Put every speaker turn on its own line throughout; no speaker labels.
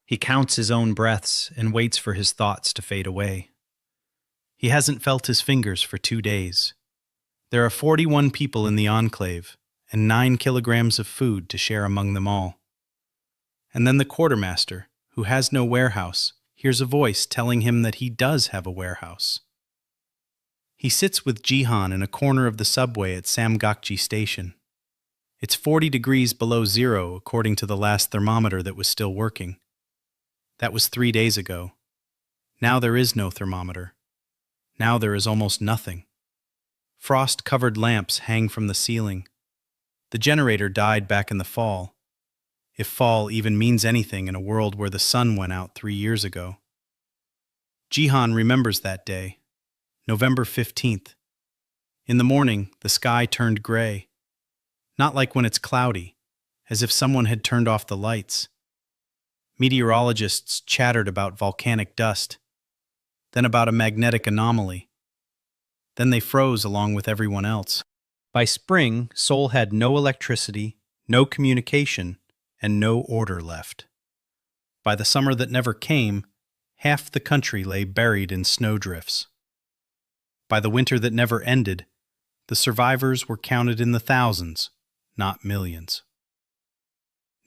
He counts his own breaths and waits for his thoughts to fade away. He hasn't felt his fingers for 2 days. There are 41 people in the enclave and 9 kilograms of food to share among them all. And then the quartermaster, who has no warehouse, hears a voice telling him that he does have a warehouse. He sits with Jihan in a corner of the subway at Samgakji Station. It's 40 degrees below zero according to the last thermometer that was still working. That was 3 days ago. Now there is no thermometer. Now there is almost nothing. Frost-covered lamps hang from the ceiling. The generator died back in the fall, if fall even means anything in a world where the sun went out 3 years ago. Jihan remembers that day, November 15th. In the morning, the sky turned gray. Not like when it's cloudy, as if someone had turned off the lights. Meteorologists chattered about volcanic dust, then about a magnetic anomaly. Then they froze along with everyone else. By spring, Seoul had no electricity, no communication, and no order left. By the summer that never came, half the country lay buried in snowdrifts. By the winter that never ended, the survivors were counted in the thousands, not millions.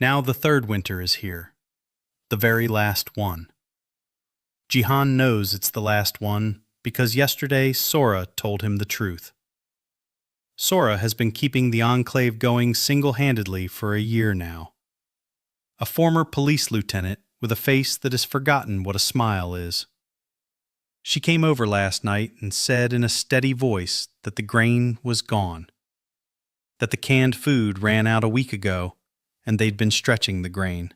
Now the third winter is here, the very last one. Jihan knows it's the last one because yesterday Sora told him the truth. Sora has been keeping the enclave going single-handedly for a year now. A former police lieutenant with a face that has forgotten what a smile is. She came over last night and said in a steady voice that the grain was gone, that the canned food ran out a week ago and they'd been stretching the grain,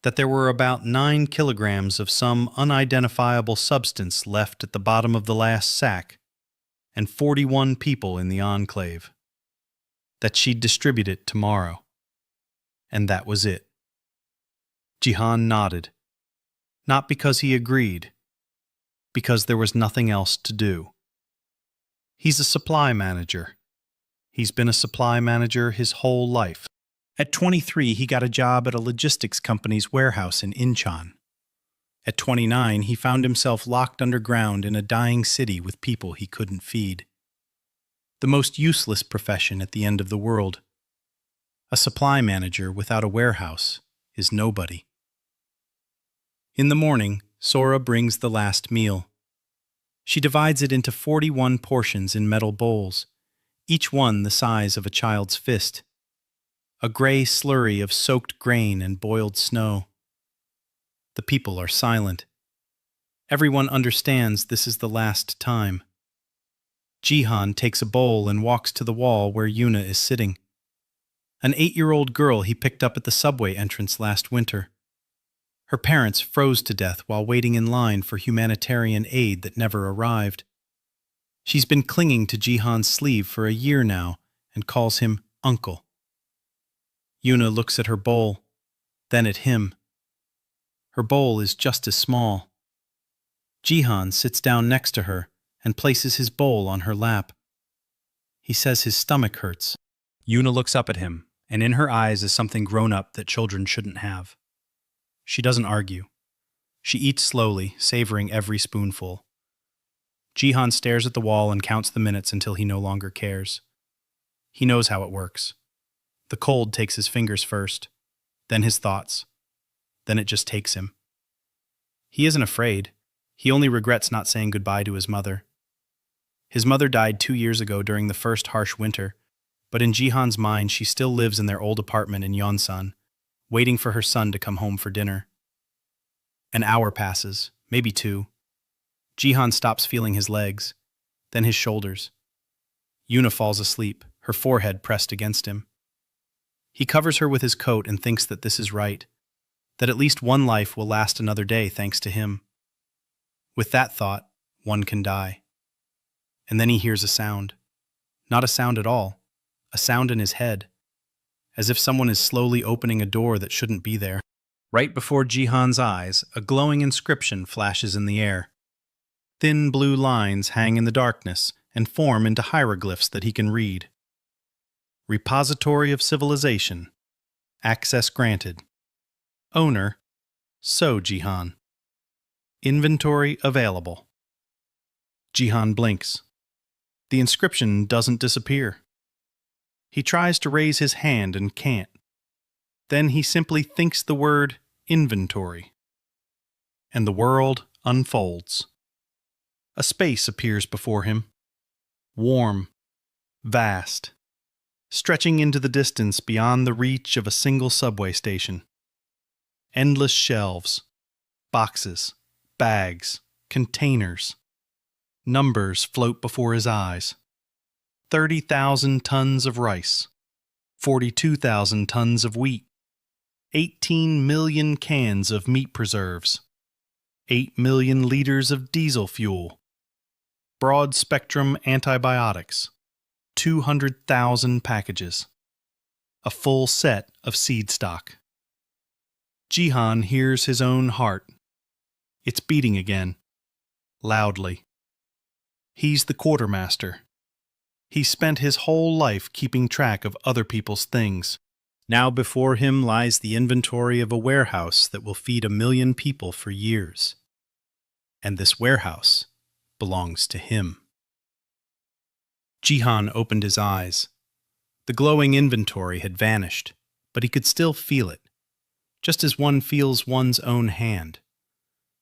that there were about 9 kilograms of some unidentifiable substance left at the bottom of the last sack, and 41 people in the enclave, that she'd distribute it tomorrow. And that was it. Jihan nodded, not because he agreed, because there was nothing else to do. He's a supply manager. He's been a supply manager his whole life. At 23, he got a job at a logistics company's warehouse in Incheon. At 29, he found himself locked underground in a dying city with people he couldn't feed. The most useless profession at the end of the world. A supply manager without a warehouse is nobody. In the morning, Sora brings the last meal. She divides it into 41 portions in metal bowls, each one the size of a child's fist. A gray slurry of soaked grain and boiled snow. The people are silent. Everyone understands this is the last time. Jihan takes a bowl and walks to the wall where Yuna is sitting. An 8-year-old girl he picked up at the subway entrance last winter. Her parents froze to death while waiting in line for humanitarian aid that never arrived. She's been clinging to Jihan's sleeve for a year now and calls him Uncle. Yuna looks at her bowl, then at him. Her bowl is just as small. Jihan sits down next to her and places his bowl on her lap. He says his stomach hurts. Yuna looks up at him, and in her eyes is something grown up that children shouldn't have. She doesn't argue. She eats slowly, savoring every spoonful. Jihan stares at the wall and counts the minutes until he no longer cares. He knows how it works. The cold takes his fingers first, then his thoughts. Then it just takes him. He isn't afraid. He only regrets not saying goodbye to his mother. His mother died 2 years ago during the first harsh winter, but in Jihan's mind she still lives in their old apartment in Yonsan, waiting for her son to come home for dinner. An hour passes, maybe 2. Jihan stops feeling his legs, then his shoulders. Yuna falls asleep, her forehead pressed against him. He covers her with his coat and thinks that this is right, that at least one life will last another day thanks to him. With that thought, one can die. And then he hears a sound. Not a sound at all, a sound in his head, as if someone is slowly opening a door that shouldn't be there. Right before Jihan's eyes, a glowing inscription flashes in the air. Thin blue lines hang in the darkness and form into hieroglyphs that he can read. Repository of Civilization. Access granted. Owner, Seo Jihan. Inventory available. Jihan blinks. The inscription doesn't disappear. He tries to raise his hand and can't. Then he simply thinks the word inventory. And the world unfolds. A space appears before him. Warm, vast, stretching into the distance beyond the reach of a single subway station. Endless shelves, boxes, bags, containers. Numbers float before his eyes. 30,000 tons of rice, 42,000 tons of wheat, 18 million cans of meat preserves, 8 million liters of diesel fuel, broad-spectrum antibiotics, 200,000 packages, a full set of seed stock. Jihan hears his own heart. It's beating again, loudly. He's the quartermaster. He spent his whole life keeping track of other people's things. Now before him lies the inventory of a warehouse that will feed 1 million people for years. And this warehouse belongs to him. Jihan opened his eyes. The glowing inventory had vanished, but he could still feel it, just as one feels one's own hand.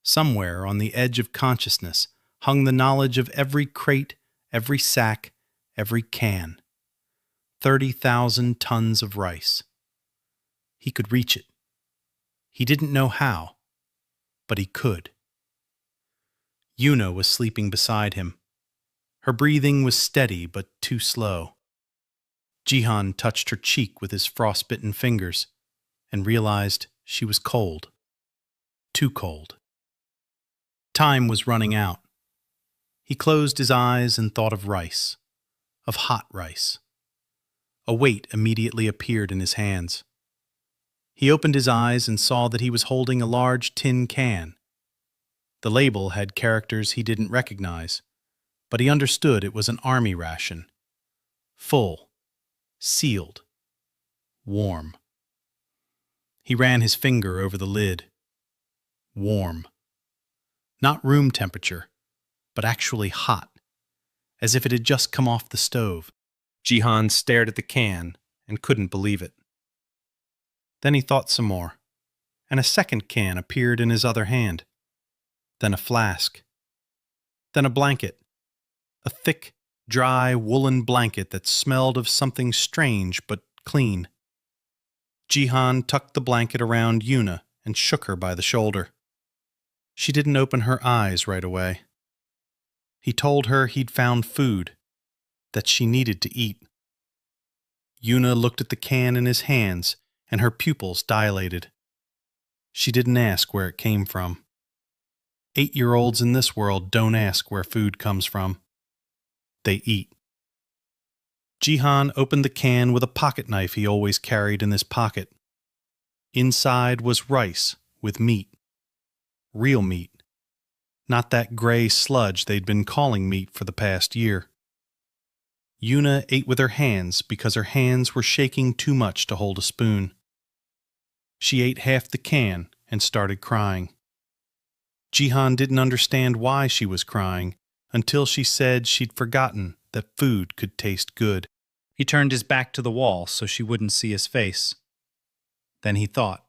Somewhere on the edge of consciousness hung the knowledge of every crate, every sack, every can. 30,000 tons of rice. He could reach it. He didn't know how, but he could. Yuna was sleeping beside him. Her breathing was steady but too slow. Jihan touched her cheek with his frostbitten fingers and realized she was cold. Too cold. Time was running out. He closed his eyes and thought of rice, of hot rice. A weight immediately appeared in his hands. He opened his eyes and saw that he was holding a large tin can. The label had characters he didn't recognize, but he understood it was an army ration. Full, sealed, warm. He ran his finger over the lid. Warm. Not room temperature, but actually hot, as if it had just come off the stove. Jihan stared at the can and couldn't believe it. Then he thought some more, and a second can appeared in his other hand. Then a flask. Then a blanket. A thick, dry, woolen blanket that smelled of something strange but clean. Jihan tucked the blanket around Yuna and shook her by the shoulder. She didn't open her eyes right away. He told her he'd found food, that she needed to eat. Yuna looked at the can in his hands, and her pupils dilated. She didn't ask where it came from. 8-year-olds in this world don't ask where food comes from. They eat. Jihan opened the can with a pocket knife he always carried in his pocket. Inside was rice with meat. Real meat. Not that gray sludge they'd been calling meat for the past year. Yuna ate with her hands because her hands were shaking too much to hold a spoon. She ate half the can and started crying. Jihan didn't understand why she was crying until she said she'd forgotten that food could taste good. He turned his back to the wall so she wouldn't see his face. Then he thought,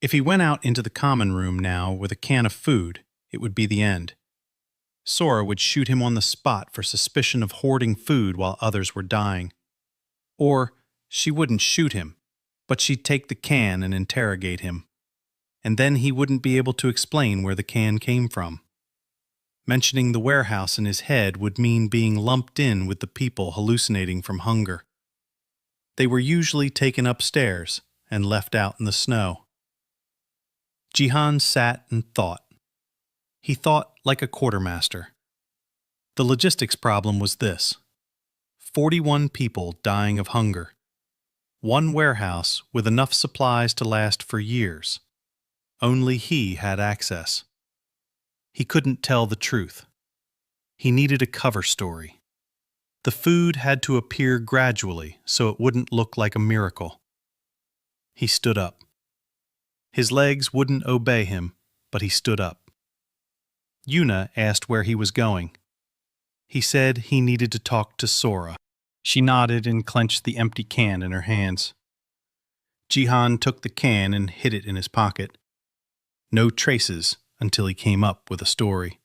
if he went out into the common room now with a can of food, it would be the end. Sora would shoot him on the spot for suspicion of hoarding food while others were dying. Or she wouldn't shoot him, but she'd take the can and interrogate him. And then he wouldn't be able to explain where the can came from. Mentioning the warehouse in his head would mean being lumped in with the people hallucinating from hunger. They were usually taken upstairs and left out in the snow. Jihan sat and thought. He thought like a quartermaster. The logistics problem was this: 41 people dying of hunger. One warehouse with enough supplies to last for years. Only he had access. He couldn't tell the truth. He needed a cover story. The food had to appear gradually so it wouldn't look like a miracle. He stood up. His legs wouldn't obey him, but he stood up. Yuna asked where he was going. He said he needed to talk to Sora. She nodded and clenched the empty can in her hands. Jihan took the can and hid it in his pocket. No traces until he came up with a story.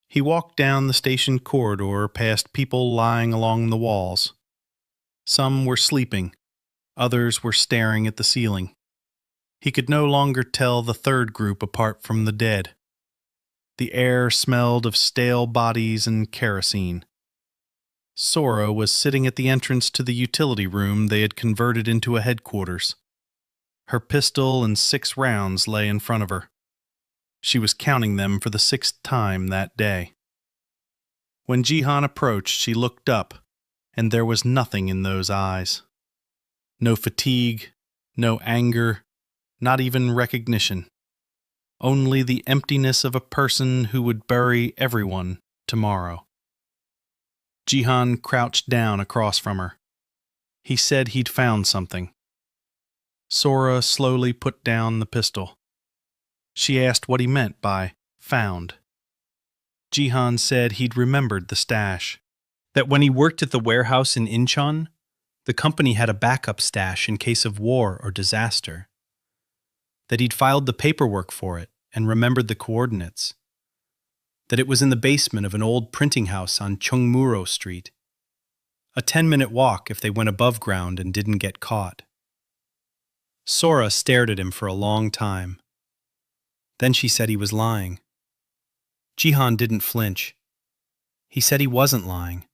He walked down the station corridor past people lying along the walls. Some were sleeping, others were staring at the ceiling. He could no longer tell the third group apart from the dead. The air smelled of stale bodies and kerosene. Sora was sitting at the entrance to the utility room they had converted into a headquarters. Her pistol and 6 rounds lay in front of her. She was counting them for the 6th time that day. When Jihan approached, she looked up, and there was nothing in those eyes. No fatigue, no anger, not even recognition. Only the emptiness of a person who would bury everyone tomorrow. Jihan crouched down across from her. He said he'd found something. Sora slowly put down the pistol. She asked what he meant by found. Jihan said he'd remembered the stash. That when he worked at the warehouse in Incheon, the company had a backup stash in case of war or disaster. That he'd filed the paperwork for it and remembered the coordinates. That it was in the basement of an old printing house on Cheongmuro Street. A 10-minute walk if they went above ground and didn't get caught. Sora stared at him for a long time. Then she said he was lying. Jihan didn't flinch. He said he wasn't lying.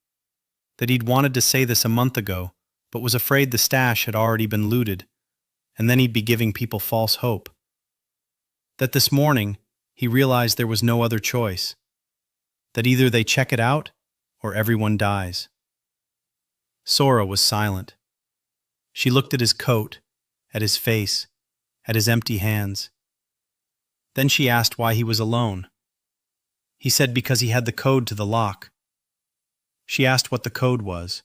That he'd wanted to say this a month ago, but was afraid the stash had already been looted, and then he'd be giving people false hope. That this morning, he realized there was no other choice. That either they check it out, or everyone dies. Sora was silent. She looked at his coat, at his face, at his empty hands. Then she asked why he was alone. He said because he had the code to the lock. She asked what the code was.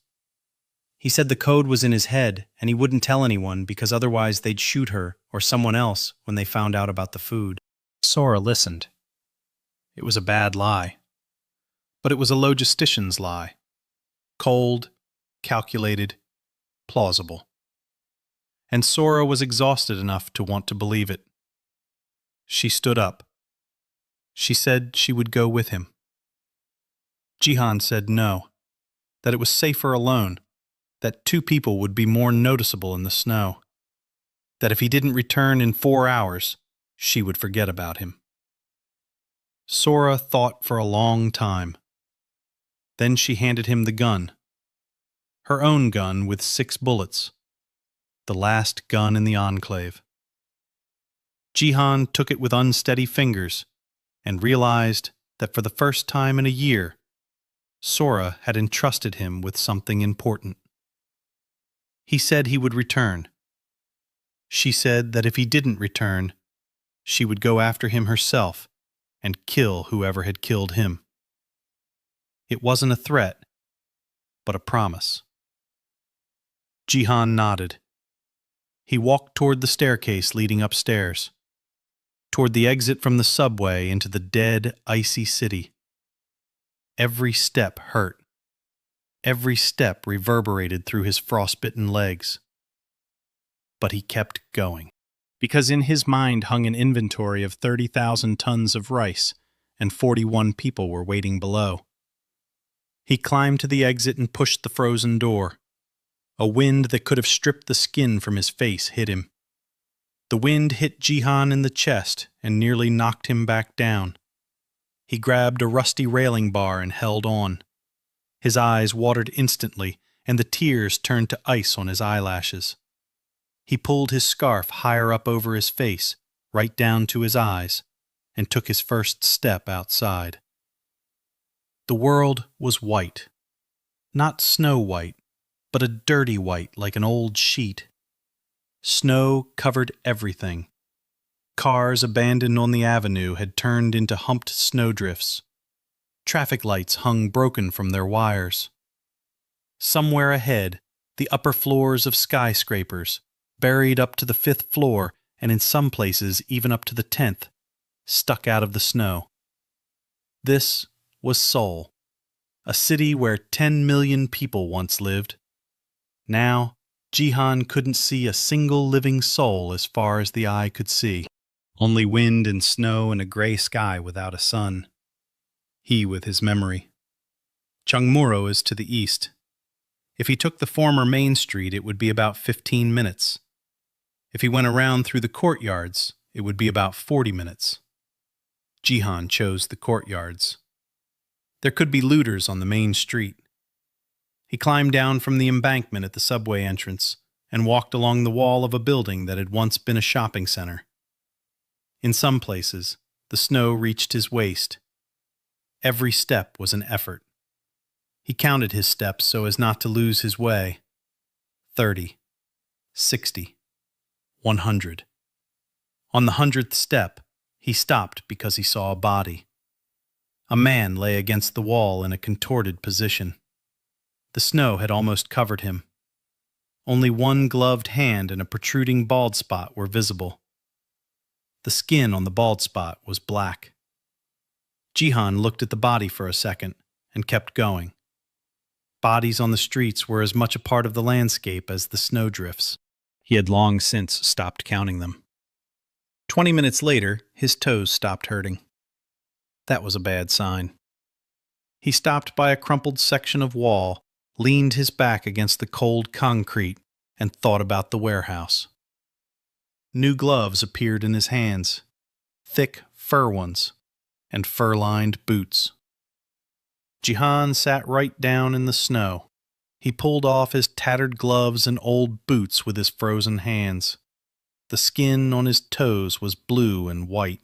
He said the code was in his head and he wouldn't tell anyone because otherwise they'd shoot her or someone else when they found out about the food. Sora listened. It was a bad lie. But it was a logistician's lie. Cold, calculated, plausible. And Sora was exhausted enough to want to believe it. She stood up. She said she would go with him. Jihan said no, that it was safer alone, that 2 people would be more noticeable in the snow, that if he didn't return in 4 hours, she would forget about him. Sora thought for a long time. Then she handed him the gun. Her own gun with 6 bullets. The last gun in the enclave. Jihan took it with unsteady fingers and realized that for the first time in a year, Sora had entrusted him with something important. He said he would return. She said that if he didn't return, she would go after him herself and kill whoever had killed him. It wasn't a threat, but a promise. Jihan nodded. He walked toward the staircase leading upstairs, toward the exit from the subway into the dead, icy city. Every step hurt. Every step reverberated through his frostbitten legs. But he kept going, because in his mind hung an inventory of 30,000 tons of rice, and 41 people were waiting below. He climbed to the exit and pushed the frozen door. A wind that could have stripped the skin from his face hit him. The wind hit Jihan in the chest and nearly knocked him back down. He grabbed a rusty railing bar and held on. His eyes watered instantly, and the tears turned to ice on his eyelashes. He pulled his scarf higher up over his face, right down to his eyes, and took his first step outside. The world was white. Not snow white, but a dirty white like an old sheet. Snow covered everything. Cars abandoned on the avenue had turned into humped snowdrifts. Traffic lights hung broken from their wires. Somewhere ahead, the upper floors of skyscrapers, buried up to the 5th floor and in some places even up to the 10th, stuck out of the snow. This was Seoul, a city where 10 million people once lived. Now, Jihan couldn't see a single living soul as far as the eye could see. Only wind and snow and a gray sky without a sun. He with his memory. Chungmuro is to the east. If he took the former main street, it would be about 15 minutes. If he went around through the courtyards, it would be about 40 minutes. Jihan chose the courtyards. There could be looters on the main street. He climbed down from the embankment at the subway entrance and walked along the wall of a building that had once been a shopping center. In some places, the snow reached his waist. Every step was an effort. He counted his steps so as not to lose his way. 30, 60, 100. On the 100th step, he stopped because he saw a body. A man lay against the wall in a contorted position. The snow had almost covered him. Only one gloved hand and a protruding bald spot were visible. The skin on the bald spot was black. Jihan looked at the body for a second and kept going. Bodies on the streets were as much a part of the landscape as the snowdrifts. He had long since stopped counting them. 20 minutes later, his toes stopped hurting. That was a bad sign. He stopped by a crumpled section of wall, leaned his back against the cold concrete, and thought about the warehouse. New gloves appeared in his hands, thick fur ones, and fur-lined boots. Jihan sat right down in the snow. He pulled off his tattered gloves and old boots with his frozen hands. The skin on his toes was blue and white.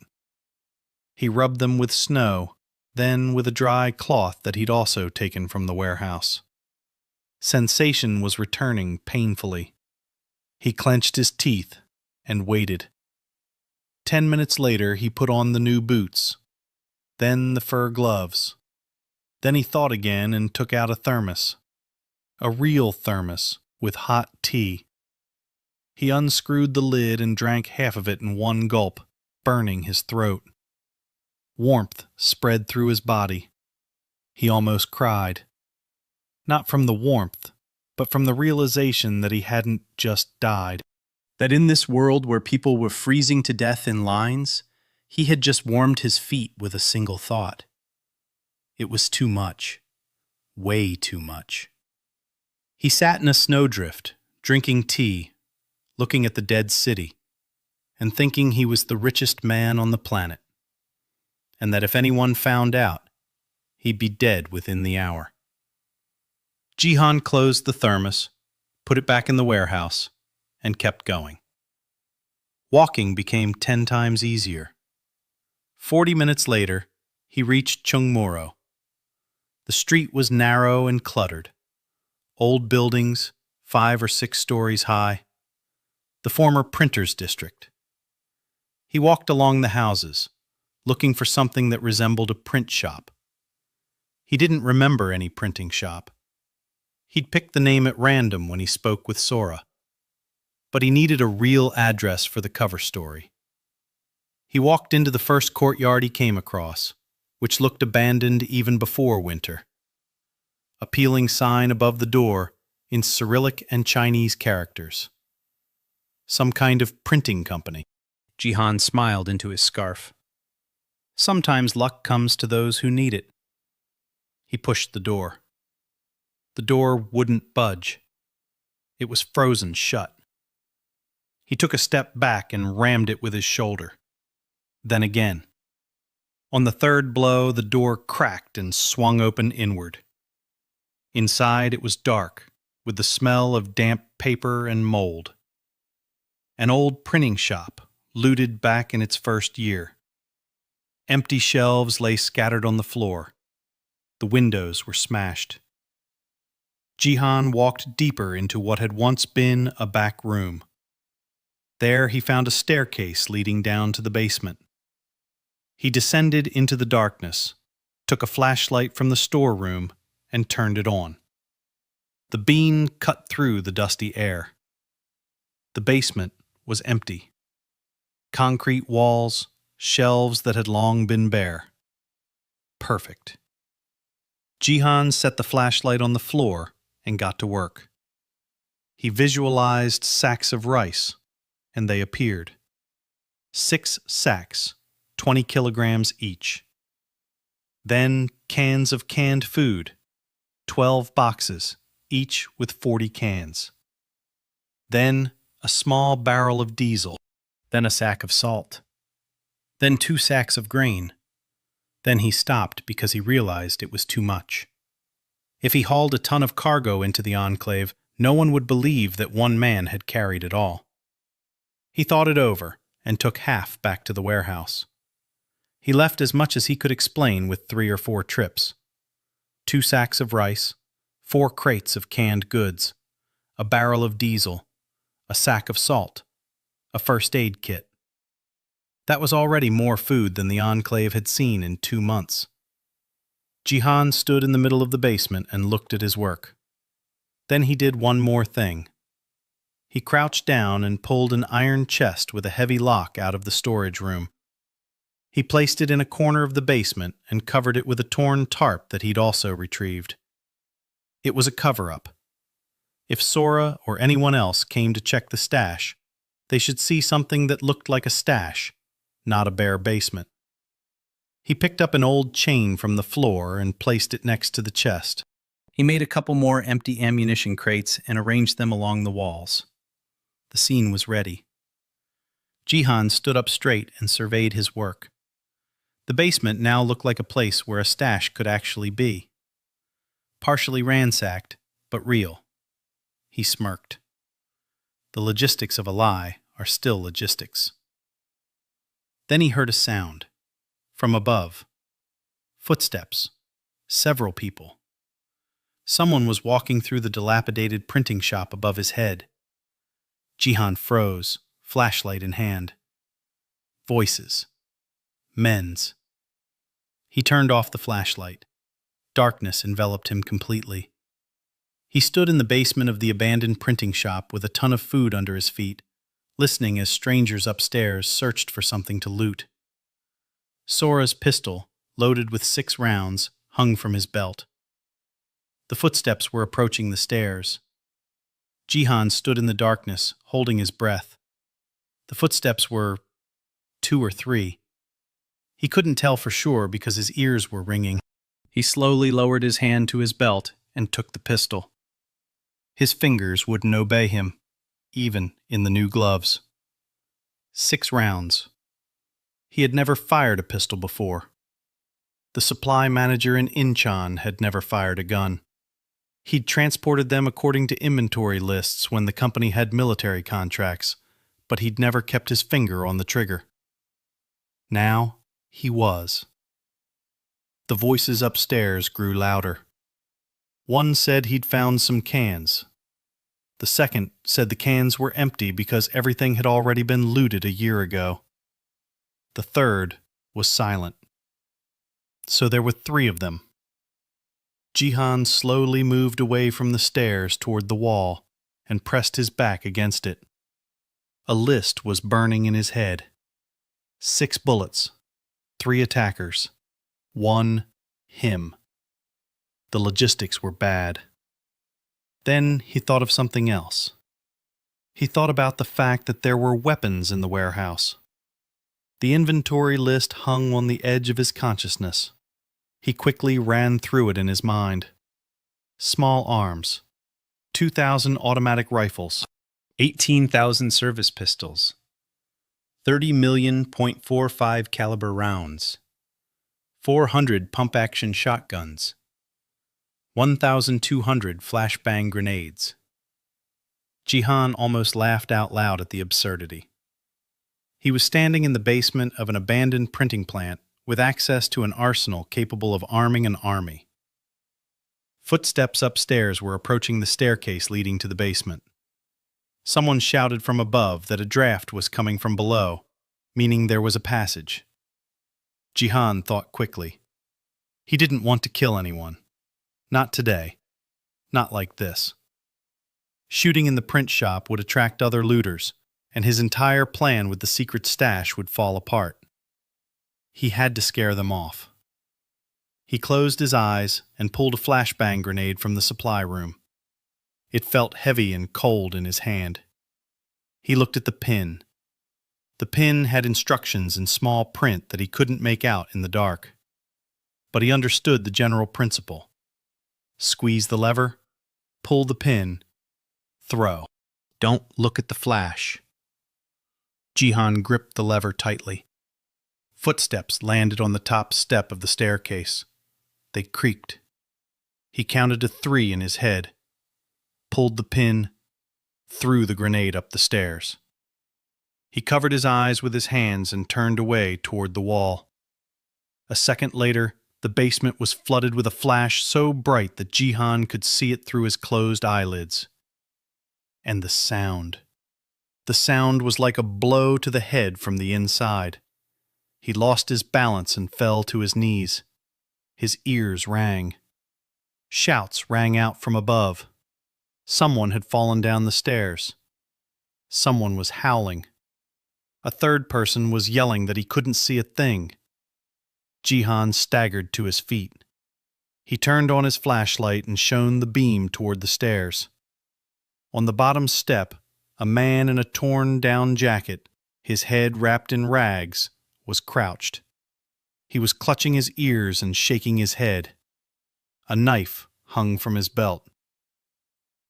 He rubbed them with snow, then with a dry cloth that he'd also taken from the warehouse. Sensation was returning painfully. He clenched his teeth and waited. 10 minutes later, he put on the new boots, then the fur gloves. Then he thought again and took out a thermos. A real thermos with hot tea. He unscrewed the lid and drank half of it in one gulp, burning his throat. Warmth spread through his body. He almost cried. Not from the warmth, but from the realization that he hadn't just died. That in this world where people were freezing to death in lines, he had just warmed his feet with a single thought. It was too much. Way too much. He sat in a snowdrift, drinking tea, looking at the dead city, and thinking he was the richest man on the planet, and that if anyone found out, he'd be dead within the hour. Jihan closed the thermos, put it back in the warehouse, and kept going. Walking became 10 times easier. 40 minutes later, he reached Chungmuro. The street was narrow and cluttered. Old buildings, 5 or 6 stories high. The former printer's district. He walked along the houses, looking for something that resembled a print shop. He didn't remember any printing shop. He'd picked the name at random when he spoke with Sora. But he needed a real address for the cover story. He walked into the first courtyard he came across, which looked abandoned even before winter. A peeling sign above the door in Cyrillic and Chinese characters. Some kind of printing company. Jihan smiled into his scarf. Sometimes luck comes to those who need it. He pushed the door. The door wouldn't budge. It was frozen shut. He took a step back and rammed it with his shoulder. Then again. On the third blow, the door cracked and swung open inward. Inside, it was dark, with the smell of damp paper and mold. An old printing shop, looted back in its first year. Empty shelves lay scattered on the floor. The windows were smashed. Jihan walked deeper into what had once been a back room. There he found a staircase leading down to the basement. He descended into the darkness, took a flashlight from the storeroom, and turned it on. The beam cut through the dusty air. The basement was empty. Concrete walls, shelves that had long been bare. Perfect. Jihan set the flashlight on the floor and got to work. He visualized sacks of rice, and they appeared. 6 sacks, 20 kilograms each. Then cans of canned food, 12 boxes, each with 40 cans. Then a small barrel of diesel. Then a sack of salt. Then 2 sacks of grain. Then he stopped because he realized it was too much. If he hauled a ton of cargo into the enclave, no one would believe that one man had carried it all. He thought it over and took half back to the warehouse. He left as much as he could explain with 3 or 4 trips. 2 sacks of rice, 4 crates of canned goods, a barrel of diesel, a sack of salt, a first aid kit. That was already more food than the enclave had seen in 2 months. Jihan stood in the middle of the basement and looked at his work. Then he did one more thing. He crouched down and pulled an iron chest with a heavy lock out of the storage room. He placed it in a corner of the basement and covered it with a torn tarp that he'd also retrieved. It was a cover-up. If Sora or anyone else came to check the stash, they should see something that looked like a stash, not a bare basement. He picked up an old chain from the floor and placed it next to the chest. He made a couple more empty ammunition crates and arranged them along the walls. The scene was ready. Jihan stood up straight and surveyed his work. The basement now looked like a place where a stash could actually be. Partially ransacked, but real. He smirked. The logistics of a lie are still logistics. Then he heard a sound. From above. Footsteps. Several people. Someone was walking through the dilapidated printing shop above his head. Jihan froze, flashlight in hand. Voices. Men's. He turned off the flashlight. Darkness enveloped him completely. He stood in the basement of the abandoned printing shop with a ton of food under his feet, listening as strangers upstairs searched for something to loot. Sora's pistol, loaded with 6 rounds, hung from his belt. The footsteps were approaching the stairs. Jihan stood in the darkness, holding his breath. The footsteps were 2 or 3. He couldn't tell for sure because his ears were ringing. He slowly lowered his hand to his belt and took the pistol. His fingers wouldn't obey him, even in the new gloves. 6 rounds. He had never fired a pistol before. The supply manager in Incheon had never fired a gun. He'd transported them according to inventory lists when the company had military contracts, but he'd never kept his finger on the trigger. Now he was. The voices upstairs grew louder. One said he'd found some cans. The second said the cans were empty because everything had already been looted a year ago. The third was silent. So there were 3 of them. Jihan slowly moved away from the stairs toward the wall and pressed his back against it. A list was burning in his head. 6 bullets, 3 attackers, 1 him. The logistics were bad. Then he thought of something else. He thought about the fact that there were weapons in the warehouse. The inventory list hung on the edge of his consciousness. He quickly ran through it in his mind. Small arms, 2,000 automatic rifles, 18,000 service pistols, 30 million .45 caliber rounds, 400 pump-action shotguns, 1,200 flashbang grenades. Jihan almost laughed out loud at the absurdity. He was standing in the basement of an abandoned printing plant with access to an arsenal capable of arming an army. Footsteps upstairs were approaching the staircase leading to the basement. Someone shouted from above that a draft was coming from below, meaning there was a passage. Jihan thought quickly. He didn't want to kill anyone. Not today. Not like this. Shooting in the print shop would attract other looters, and his entire plan with the secret stash would fall apart. He had to scare them off. He closed his eyes and pulled a flashbang grenade from the supply room. It felt heavy and cold in his hand. He looked at the pin. The pin had instructions in small print that he couldn't make out in the dark. But he understood the general principle. Squeeze the lever, pull the pin, throw. Don't look at the flash. Jihan gripped the lever tightly. Footsteps landed on the top step of the staircase. They creaked. He counted to 3 in his head, pulled the pin, threw the grenade up the stairs. He covered his eyes with his hands and turned away toward the wall. A second later, the basement was flooded with a flash so bright that Jihan could see it through his closed eyelids. And the sound. The sound was like a blow to the head from the inside. He lost his balance and fell to his knees. His ears rang. Shouts rang out from above. Someone had fallen down the stairs. Someone was howling. A third person was yelling that he couldn't see a thing. Jihan staggered to his feet. He turned on his flashlight and shone the beam toward the stairs. On the bottom step, a man in a torn-down jacket, his head wrapped in rags, was crouched. He was clutching his ears and shaking his head. A knife hung from his belt.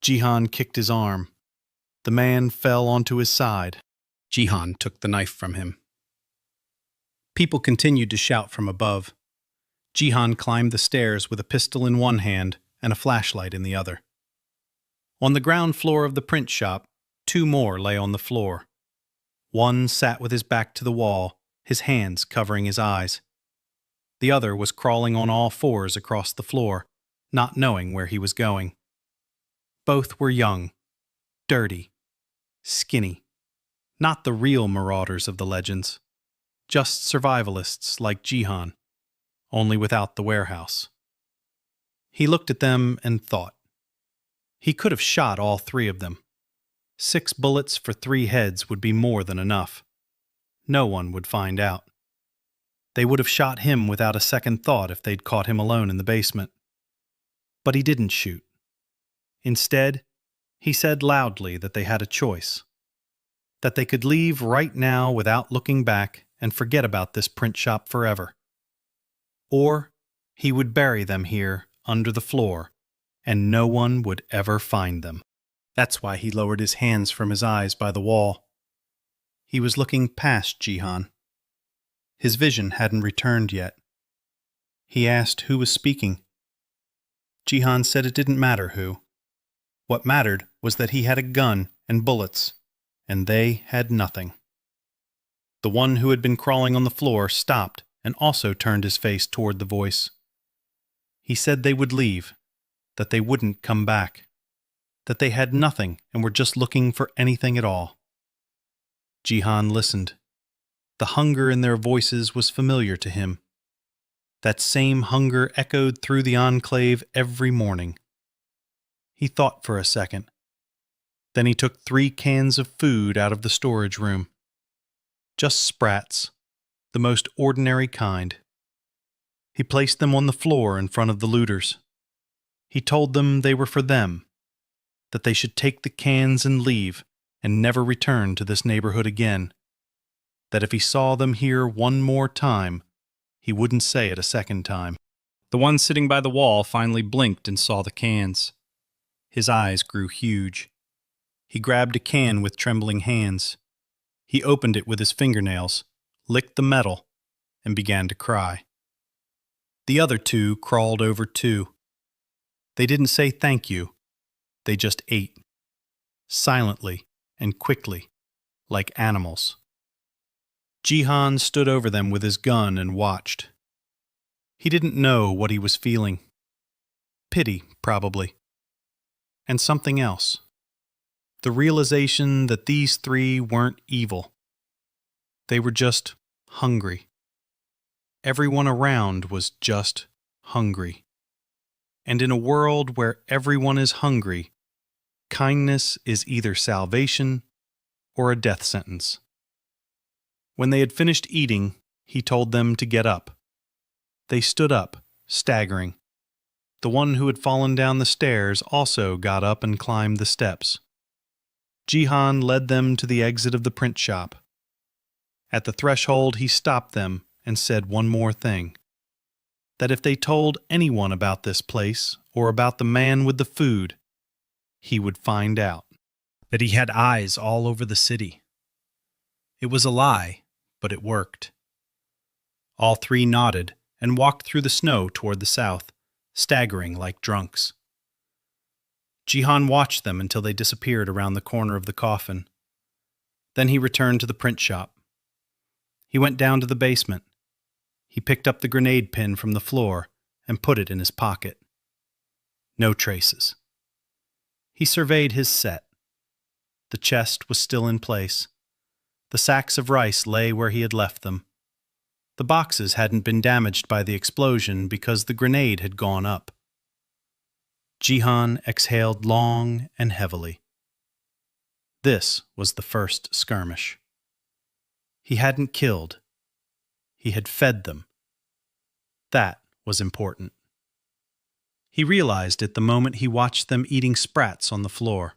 Jihan kicked his arm. The man fell onto his side. Jihan took the knife from him. People continued to shout from above. Jihan climbed the stairs with a pistol in one hand and a flashlight in the other. On the ground floor of the print shop, 2 more lay on the floor. One sat with his back to the wall, his hands covering his eyes. The other was crawling on all 4s across the floor, not knowing where he was going. Both were young, dirty, skinny. Not the real marauders of the legends. Just survivalists like Jihan, only without the warehouse. He looked at them and thought. He could have shot all 3 of them. 6 bullets for 3 heads would be more than enough. No one would find out. They would have shot him without a second thought if they'd caught him alone in the basement. But he didn't shoot. Instead, he said loudly that they had a choice. That they could leave right now without looking back and forget about this print shop forever. Or he would bury them here under the floor, and no one would ever find them. That's why he lowered his hands from his eyes by the wall. He was looking past Jihan. His vision hadn't returned yet. He asked who was speaking. Jihan said it didn't matter who. What mattered was that he had a gun and bullets, and they had nothing. The one who had been crawling on the floor stopped and also turned his face toward the voice. He said they would leave, that they wouldn't come back, that they had nothing and were just looking for anything at all. Jihan listened. The hunger in their voices was familiar to him. That same hunger echoed through the enclave every morning. He thought for a second. Then he took 3 cans of food out of the storage room. Just sprats, the most ordinary kind. He placed them on the floor in front of the looters. He told them they were for them, that they should take the cans and leave and never return to this neighborhood again, that if he saw them here one more time, he wouldn't say it a second time. The one sitting by the wall finally blinked and saw the cans. His eyes grew huge. He grabbed a can with trembling hands. He opened it with his fingernails, licked the metal, and began to cry. The other 2 crawled over too. They didn't say thank you. They just ate. Silently and quickly, like animals. Jihan stood over them with his gun and watched. He didn't know what he was feeling. Pity, probably. And something else. The realization that these 3 weren't evil. They were just hungry. Everyone around was just hungry. And in a world where everyone is hungry, kindness is either salvation or a death sentence. When they had finished eating, he told them to get up. They stood up, staggering. The one who had fallen down the stairs also got up and climbed the steps. Jihan led them to the exit of the print shop. At the threshold, he stopped them and said one more thing. That if they told anyone about this place or about the man with the food, he would find out. That he had eyes all over the city. It was a lie, but it worked. All three nodded and walked through the snow toward the south, staggering like drunks. Jihan watched them until they disappeared around the corner of the coffin. Then he returned to the print shop. He went down to the basement. He picked up the grenade pin from the floor and put it in his pocket. No traces. He surveyed his set. The chest was still in place. The sacks of rice lay where he had left them. The boxes hadn't been damaged by the explosion because the grenade had gone up. Jihan exhaled long and heavily. This was the first skirmish. He hadn't killed. He had fed them. That was important. He realized it the moment he watched them eating sprats on the floor.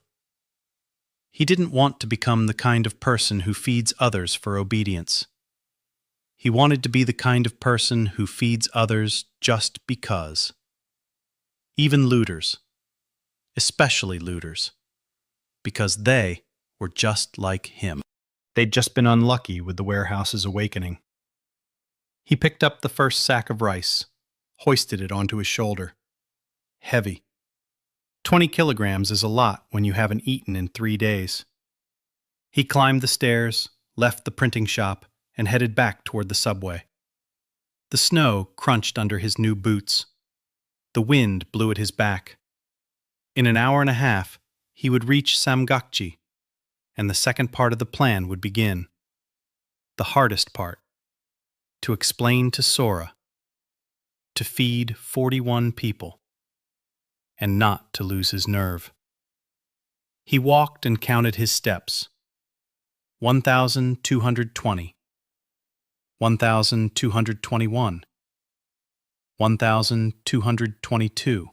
He didn't want to become the kind of person who feeds others for obedience. He wanted to be the kind of person who feeds others just because. Even looters. Especially looters. Because they were just like him. They'd just been unlucky with the warehouse's awakening. He picked up the first sack of rice, hoisted it onto his shoulder. Heavy. 20 kilograms is a lot when you haven't eaten in 3 days. He climbed the stairs, left the printing shop, and headed back toward the subway. The snow crunched under his new boots. The wind blew at his back. In an hour and a half, he would reach Samgakji, and the second part of the plan would begin. The hardest part. To explain to Sora. To feed 41 people. And not to lose his nerve. He walked and counted his steps. 1,220. 1,221. 1,222.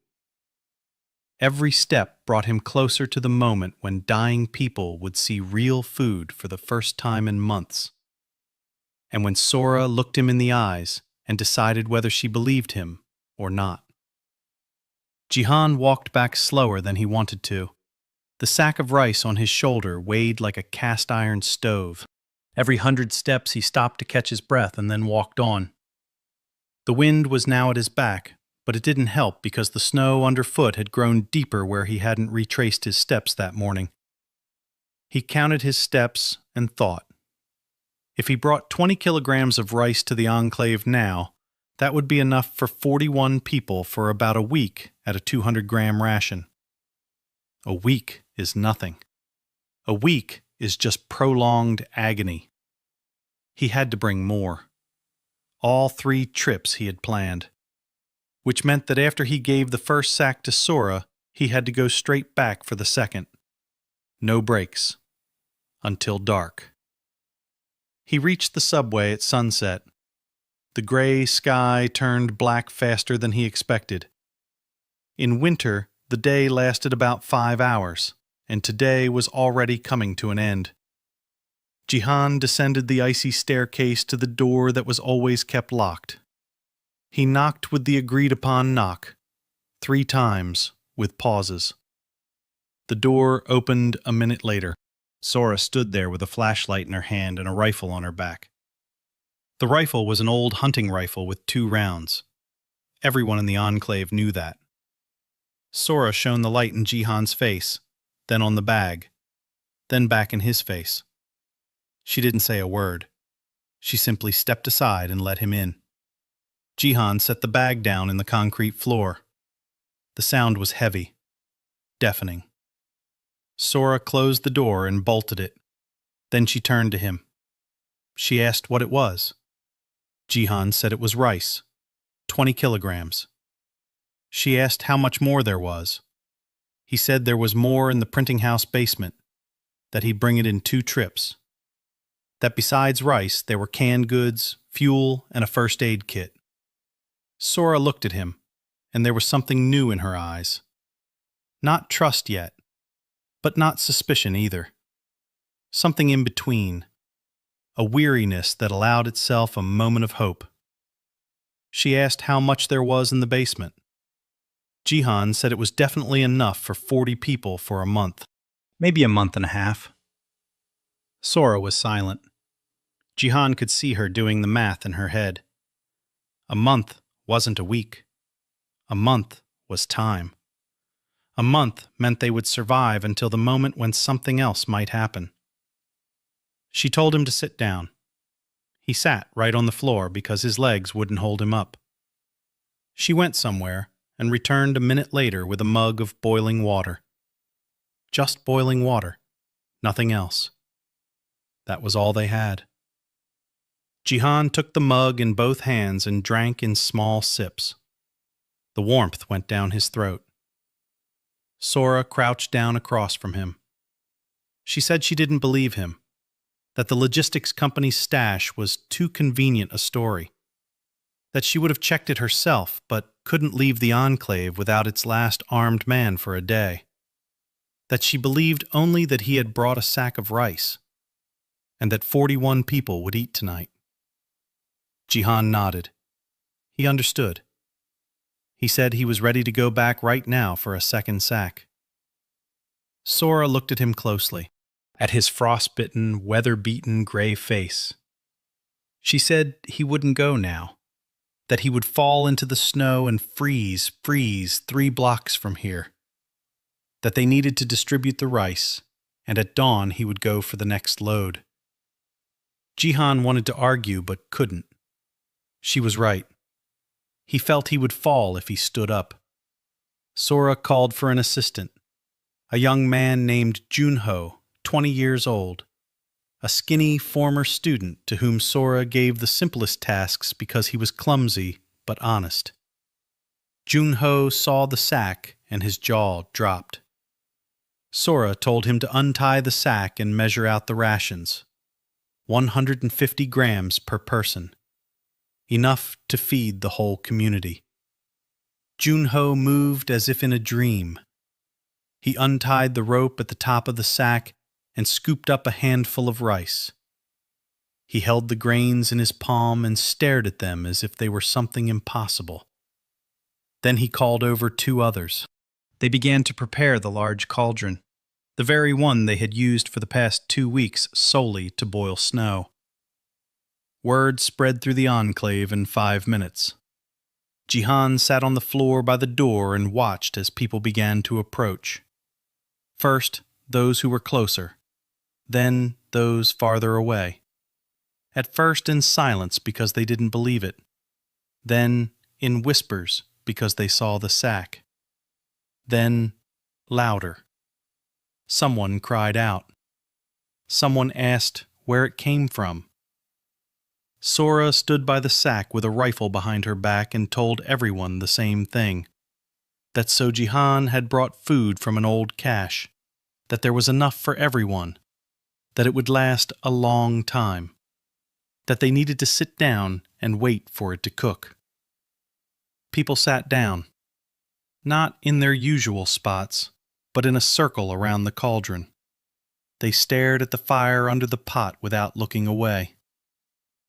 Every step brought him closer to the moment when dying people would see real food for the first time in months. And when Sora looked him in the eyes and decided whether she believed him or not. Jihan walked back slower than he wanted to. The sack of rice on his shoulder weighed like a cast-iron stove. Every 100 steps he stopped to catch his breath and then walked on. The wind was now at his back, but it didn't help because the snow underfoot had grown deeper where he hadn't retraced his steps that morning. He counted his steps and thought. If he brought 20 kilograms of rice to the enclave now, that would be enough for 41 people for about a week at a 200-gram ration. A week is nothing. A week is just prolonged agony. He had to bring more. All 3 trips he had planned. Which meant that after he gave the first sack to Sora, he had to go straight back for the second. No breaks. Until dark. He reached the subway at sunset. The gray sky turned black faster than he expected. In winter, the day lasted about 5 hours, and today was already coming to an end. Jihan descended the icy staircase to the door that was always kept locked. He knocked with the agreed-upon knock, 3 times, with pauses. The door opened a minute later. Sora stood there with a flashlight in her hand and a rifle on her back. The rifle was an old hunting rifle with 2 rounds. Everyone in the enclave knew that. Sora shone the light in Jihan's face, then on the bag, then back in his face. She didn't say a word. She simply stepped aside and let him in. Jihan set the bag down in the concrete floor. The sound was heavy, deafening. Sora closed the door and bolted it. Then she turned to him. She asked what it was. Jihan said it was rice, 20 kilograms. She asked how much more there was. He said there was more in the printing house basement. that he'd bring it in 2 trips. That besides rice, there were canned goods, fuel, and a first aid kit. Sora looked at him, and there was something new in her eyes. Not trust yet, but not suspicion either. Something in between, a weariness that allowed itself a moment of hope. She asked how much there was in the basement. Jihan said it was definitely enough for 40 people for a month. Maybe a month and a half. Sora was silent. Jihan could see her doing the math in her head. A month wasn't a week. A month was time. A month meant they would survive until the moment when something else might happen. She told him to sit down. He sat right on the floor because his legs wouldn't hold him up. She went somewhere and returned a minute later with a mug of boiling water. Just boiling water, nothing else. That was all they had. Jihan took the mug in both hands and drank in small sips. The warmth went down his throat. Sora crouched down across from him. She said she didn't believe him, that the logistics company's stash was too convenient a story, that she would have checked it herself but couldn't leave the enclave without its last armed man for a day, that she believed only that he had brought a sack of rice, and that 41 people would eat tonight. Jihan nodded. He understood. He said he was ready to go back right now for a second sack. Sora looked at him closely, at his frostbitten, weather-beaten gray face. She said he wouldn't go now, that he would fall into the snow and freeze 3 blocks from here, that they needed to distribute the rice, and at dawn he would go for the next load. Jihan wanted to argue but couldn't. She was right. He felt he would fall if he stood up. Sora called for an assistant, a young man named Junho, 20 years old, a skinny former student to whom Sora gave the simplest tasks because he was clumsy but honest. Junho saw the sack and his jaw dropped. Sora told him to untie the sack and measure out the rations. 150 grams per person. Enough to feed the whole community. Junho moved as if in a dream. He untied the rope at the top of the sack and scooped up a handful of rice. He held the grains in his palm and stared at them as if they were something impossible. Then he called over 2 others. They began to prepare the large cauldron, the very one they had used for the past 2 weeks solely to boil snow. Word spread through the enclave in 5 minutes. Jihan sat on the floor by the door and watched as people began to approach. First, those who were closer, then those farther away. At first in silence because they didn't believe it, then in whispers because they saw the sack, then louder. Someone cried out. Someone asked where it came from. Sora stood by the sack with a rifle behind her back and told everyone the same thing, that Seo Jihan had brought food from an old cache, that there was enough for everyone, that it would last a long time, that they needed to sit down and wait for it to cook. People sat down, not in their usual spots, but in a circle around the cauldron. They stared at the fire under the pot without looking away.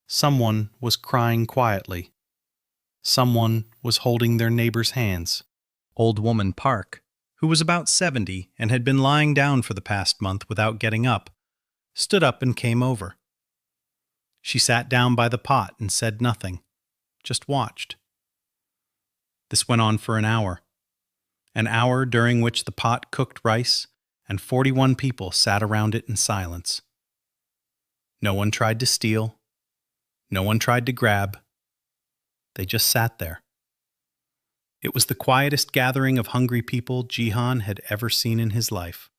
Someone was crying quietly. Someone was holding their neighbor's hands. Old woman Park, who was about 70 and had been lying down for the past month without getting up, stood up and came over. She sat down by the pot and said nothing, just watched. This went on for an hour during which the pot cooked rice and 41 people sat around it in silence. No one tried to steal. No one tried to grab. They just sat there. It was the quietest gathering of hungry people Jihan had ever seen in his life.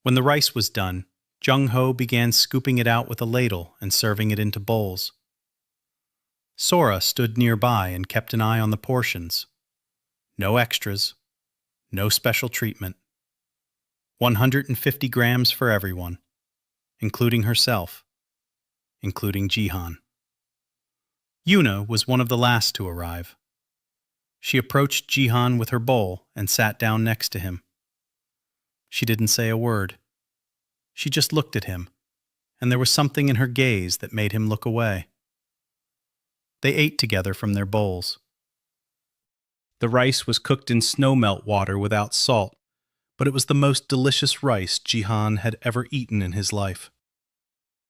When the rice was done, Junho began scooping it out with a ladle and serving it into bowls. Sora stood nearby and kept an eye on the portions. No extras. No special treatment. 150 grams for everyone, including herself, including Jihan. Yuna was one of the last to arrive. She approached Jihan with her bowl and sat down next to him. She didn't say a word. She just looked at him, and there was something in her gaze that made him look away. They ate together from their bowls. The rice was cooked in snowmelt water without salt, but it was the most delicious rice Jihan had ever eaten in his life.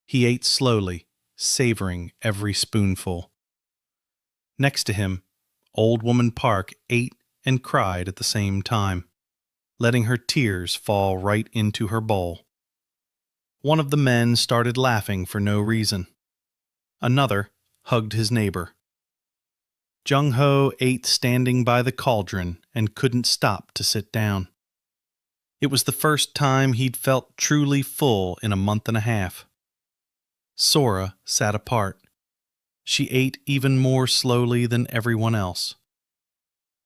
He ate slowly, savoring every spoonful. Next to him, Old Woman Park ate and cried at the same time, letting her tears fall right into her bowl. One of the men started laughing for no reason. Another hugged his neighbor. Jung-ho ate standing by the cauldron and couldn't stop to sit down. It was the first time he'd felt truly full in a month and a half. Sora sat apart. She ate even more slowly than everyone else.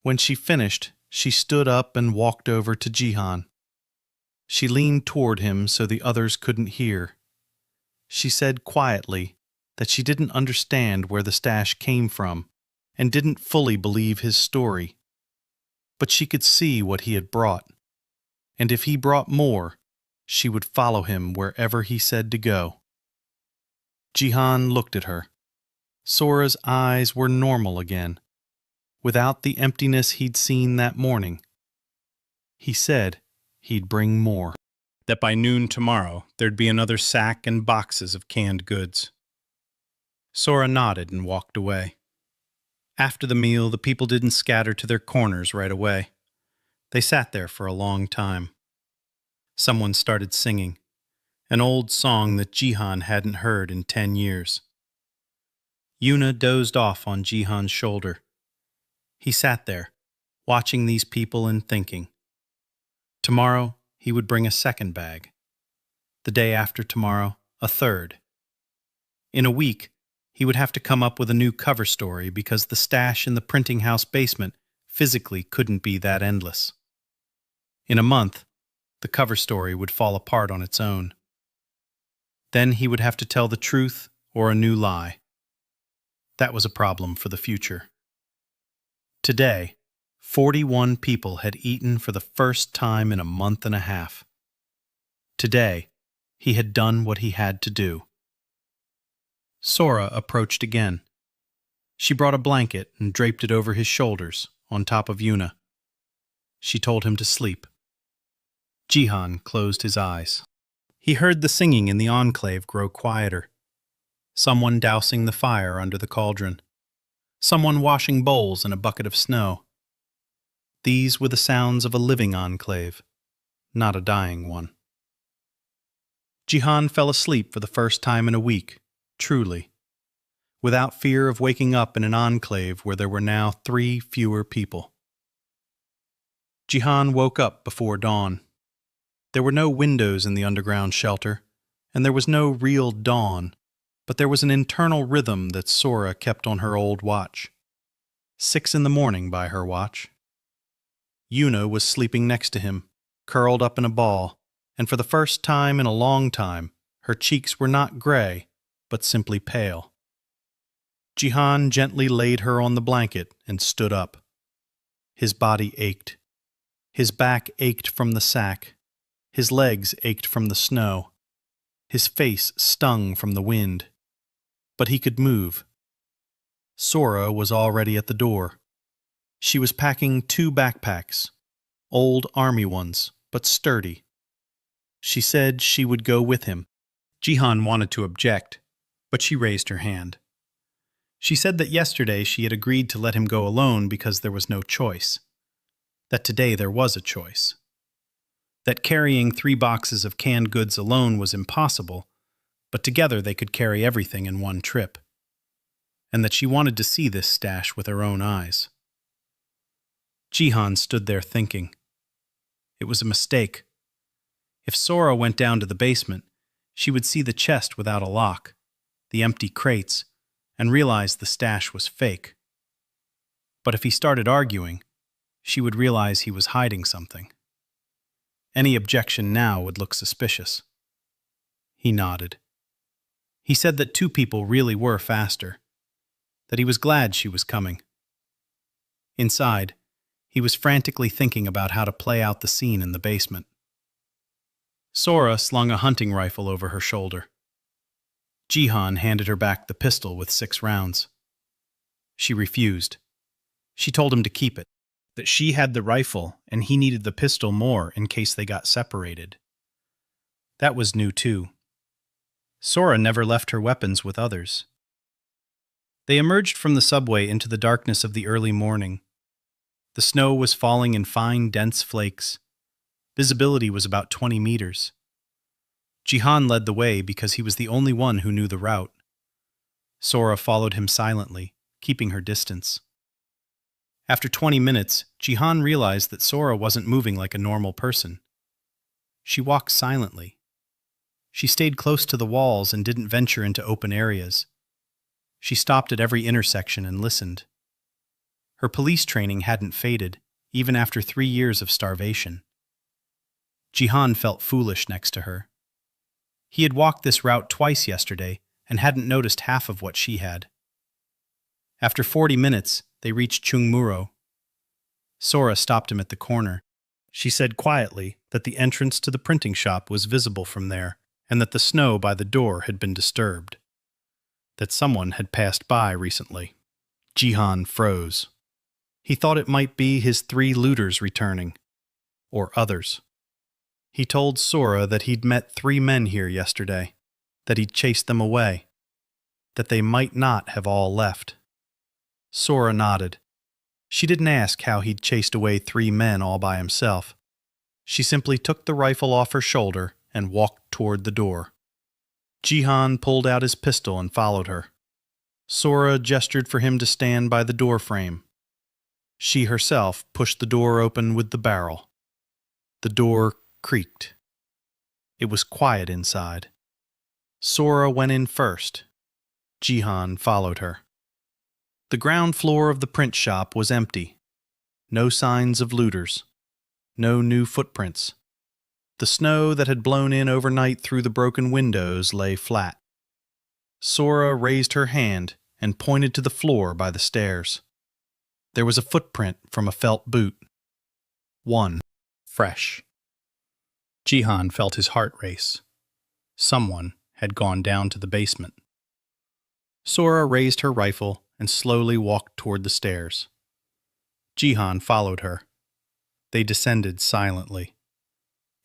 When she finished, she stood up and walked over to Jihan. She leaned toward him so the others couldn't hear. She said quietly that she didn't understand where the stash came from and didn't fully believe his story. But she could see what he had brought, and if he brought more, she would follow him wherever he said to go. Jihan looked at her. Sora's eyes were normal again, without the emptiness he'd seen that morning. He said he'd bring more. That by noon tomorrow there'd be another sack and boxes of canned goods. Sora nodded and walked away. After the meal, the people didn't scatter to their corners right away. They sat there for a long time. Someone started singing, an old song that Jihan hadn't heard in 10 years. Yuna dozed off on Jihan's shoulder. He sat there, watching these people and thinking. Tomorrow, he would bring a second bag. The day after tomorrow, a third. In a week, he would have to come up with a new cover story because the stash in the printing house basement physically couldn't be that endless. In a month, the cover story would fall apart on its own. Then he would have to tell the truth or a new lie. That was a problem for the future. Today, 41 people had eaten for the first time in a month and a half. Today, he had done what he had to do. Sora approached again. She brought a blanket and draped it over his shoulders, on top of Yuna. She told him to sleep. Jihan closed his eyes. He heard the singing in the enclave grow quieter. Someone dousing the fire under the cauldron. Someone washing bowls in a bucket of snow. These were the sounds of a living enclave, not a dying one. Jihan fell asleep for the first time in a week, truly, without fear of waking up in an enclave where there were now 3 fewer people. Jihan woke up before dawn. There were no windows in the underground shelter, and there was no real dawn, but there was an internal rhythm that Sora kept on her old watch. 6 in the morning by her watch. Yuna was sleeping next to him, curled up in a ball, and for the first time in a long time, her cheeks were not gray, but simply pale. Jihan gently laid her on the blanket and stood up. His body ached. His back ached from the sack. His legs ached from the snow. His face stung from the wind. But he could move. Sora was already at the door. She was packing 2 backpacks, old army ones, but sturdy. She said she would go with him. Jihan wanted to object, but she raised her hand. She said that yesterday she had agreed to let him go alone because there was no choice. That today there was a choice. That carrying 3 boxes of canned goods alone was impossible, but together they could carry everything in one trip. And that she wanted to see this stash with her own eyes. Jihan stood there thinking. It was a mistake. If Sora went down to the basement, she would see the chest without a lock, the empty crates, and realize the stash was fake. But if he started arguing, she would realize he was hiding something. Any objection now would look suspicious. He nodded. He said that two people really were faster, that he was glad she was coming. Inside, he was frantically thinking about how to play out the scene in the basement. Sora slung a hunting rifle over her shoulder. Jihan handed her back the pistol with 6 rounds. She refused. She told him to keep it, that she had the rifle and he needed the pistol more in case they got separated. That was new too. Sora never left her weapons with others. They emerged from the subway into the darkness of the early morning. The snow was falling in fine, dense flakes. Visibility was about 20 meters. Jihan led the way because he was the only one who knew the route. Sora followed him silently, keeping her distance. After 20 minutes, Jihan realized that Sora wasn't moving like a normal person. She walked silently. She stayed close to the walls and didn't venture into open areas. She stopped at every intersection and listened. Her police training hadn't faded, even after 3 years of starvation. Jihan felt foolish next to her. He had walked this route twice yesterday and hadn't noticed half of what she had. After 40 minutes, they reached Chungmuro. Sora stopped him at the corner. She said quietly that the entrance to the printing shop was visible from there and that the snow by the door had been disturbed. That someone had passed by recently. Jihan froze. He thought it might be his 3 looters returning. Or others. He told Sora that he'd met 3 men here yesterday, that he'd chased them away, that they might not have all left. Sora nodded. She didn't ask how he'd chased away 3 men all by himself. She simply took the rifle off her shoulder and walked toward the door. Jihan pulled out his pistol and followed her. Sora gestured for him to stand by the door frame. She herself pushed the door open with the barrel. The door creaked. It was quiet inside. Sora went in first. Jihan followed her. The ground floor of the print shop was empty. No signs of looters. No new footprints. The snow that had blown in overnight through the broken windows lay flat. Sora raised her hand and pointed to the floor by the stairs. There was a footprint from a felt boot. One. Fresh. Jihan felt his heart race. Someone had gone down to the basement. Sora raised her rifle and slowly walked toward the stairs. Jihan followed her. They descended silently.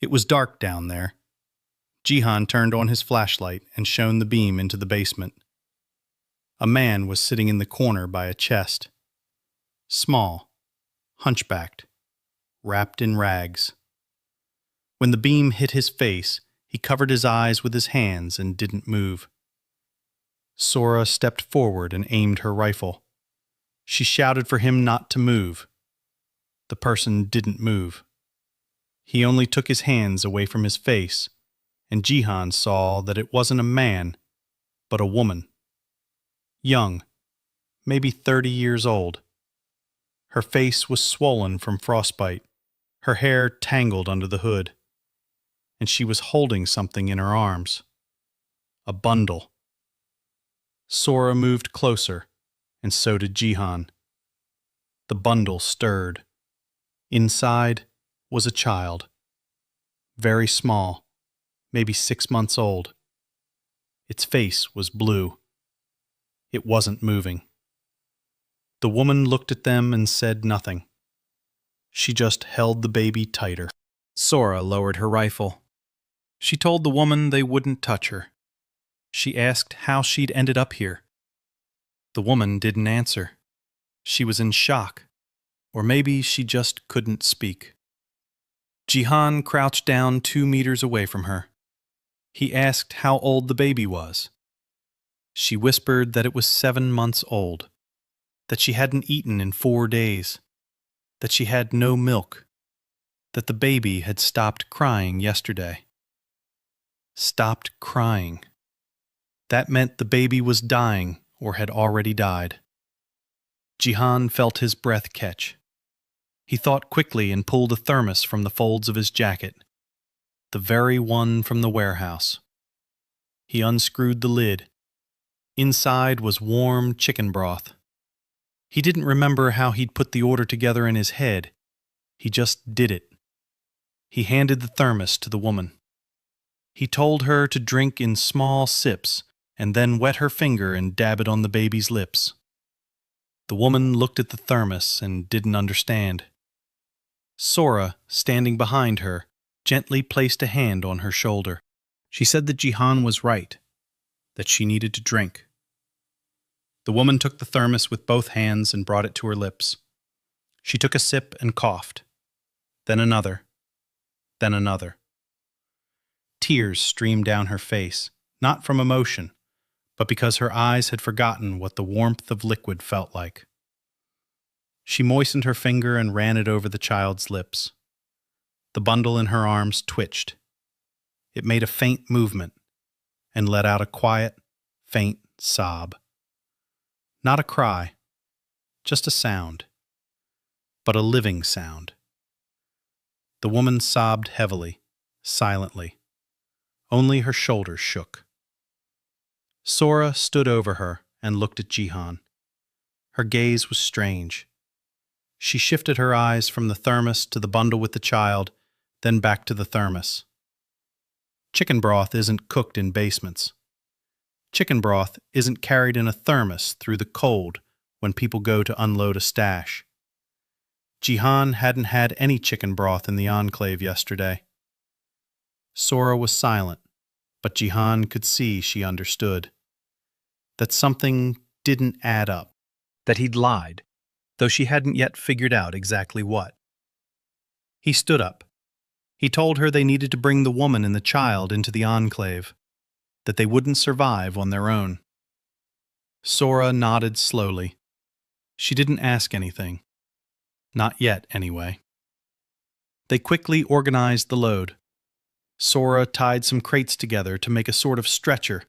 It was dark down there. Jihan turned on his flashlight and shone the beam into the basement. A man was sitting in the corner by a chest. Small, hunchbacked, wrapped in rags. When the beam hit his face, he covered his eyes with his hands and didn't move. Sora stepped forward and aimed her rifle. She shouted for him not to move. The person didn't move. He only took his hands away from his face, and Jihan saw that it wasn't a man, but a woman. Young, maybe 30 years old. Her face was swollen from frostbite, her hair tangled under the hood, and she was holding something in her arms. A bundle. Sora moved closer, and so did Jihan. The bundle stirred. Inside was a child. Very small, maybe 6 months old. Its face was blue. It wasn't moving. The woman looked at them and said nothing. She just held the baby tighter. Sora lowered her rifle. She told the woman they wouldn't touch her. She asked how she'd ended up here. The woman didn't answer. She was in shock. Or maybe she just couldn't speak. Jihan crouched down 2 meters away from her. He asked how old the baby was. She whispered that it was 7 months old, that she hadn't eaten in 4 days, that she had no milk, that the baby had stopped crying yesterday. Stopped crying. That meant the baby was dying or had already died. Jihan felt his breath catch. He thought quickly and pulled a thermos from the folds of his jacket. the very one from the warehouse. He unscrewed the lid. Inside was warm chicken broth. He didn't remember how he'd put the order together in his head. He just did it. He handed the thermos to the woman. He told her to drink in small sips and then wet her finger and dab it on the baby's lips. The woman looked at the thermos and didn't understand. Sora, standing behind her, gently placed a hand on her shoulder. She said that Jihan was right, that she needed to drink. The woman took the thermos with both hands and brought it to her lips. She took a sip and coughed. Then another. Then another. Tears streamed down her face, not from emotion, but because her eyes had forgotten what the warmth of liquid felt like. She moistened her finger and ran it over the child's lips. The bundle in her arms twitched. It made a faint movement and let out a quiet, faint sob. Not a cry, just a sound, but a living sound. The woman sobbed heavily, silently. Only her shoulders shook. Sora stood over her and looked at Jihan. Her gaze was strange. She shifted her eyes from the thermos to the bundle with the child, then back to the thermos. Chicken broth isn't cooked in basements. Chicken broth isn't carried in a thermos through the cold when people go to unload a stash. Jihan hadn't had any chicken broth in the enclave yesterday. Sora was silent, but Jihan could see she understood. That something didn't add up. That he'd lied, though she hadn't yet figured out exactly what. He stood up. He told her they needed to bring the woman and the child into the enclave, that they wouldn't survive on their own. Sora nodded slowly. She didn't ask anything. Not yet, anyway. They quickly organized the load. Sora tied some crates together to make a sort of stretcher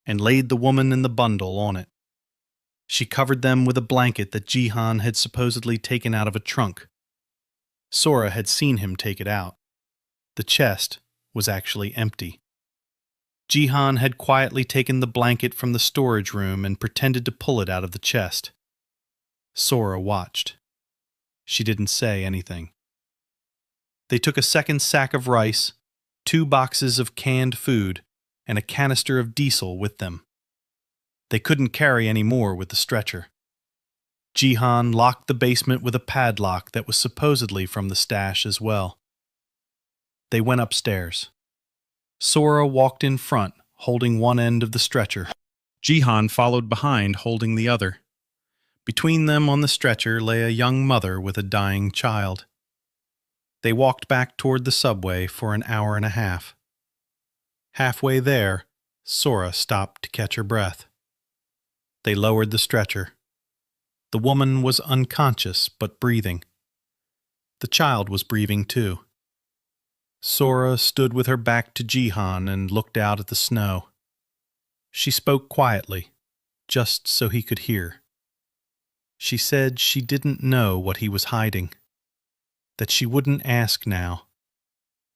and laid the woman and the bundle on it. She covered them with a blanket that Jihan had supposedly taken out of a trunk. Sora had seen him take it out. The chest was actually empty. Jihan had quietly taken the blanket from the storage room and pretended to pull it out of the chest. Sora watched. She didn't say anything. They took a second sack of rice, 2 boxes of canned food, and a canister of diesel with them. They couldn't carry any more with the stretcher. Jihan locked the basement with a padlock that was supposedly from the stash as well. They went upstairs. Sora walked in front, holding one end of the stretcher. Jihan followed behind, holding the other. Between them on the stretcher lay a young mother with a dying child. They walked back toward the subway for an hour and a half. Halfway there, Sora stopped to catch her breath. They lowered the stretcher. The woman was unconscious but breathing. The child was breathing too. Sora stood with her back to Jihan and looked out at the snow. She spoke quietly, just so he could hear. She said she didn't know what he was hiding, that she wouldn't ask now,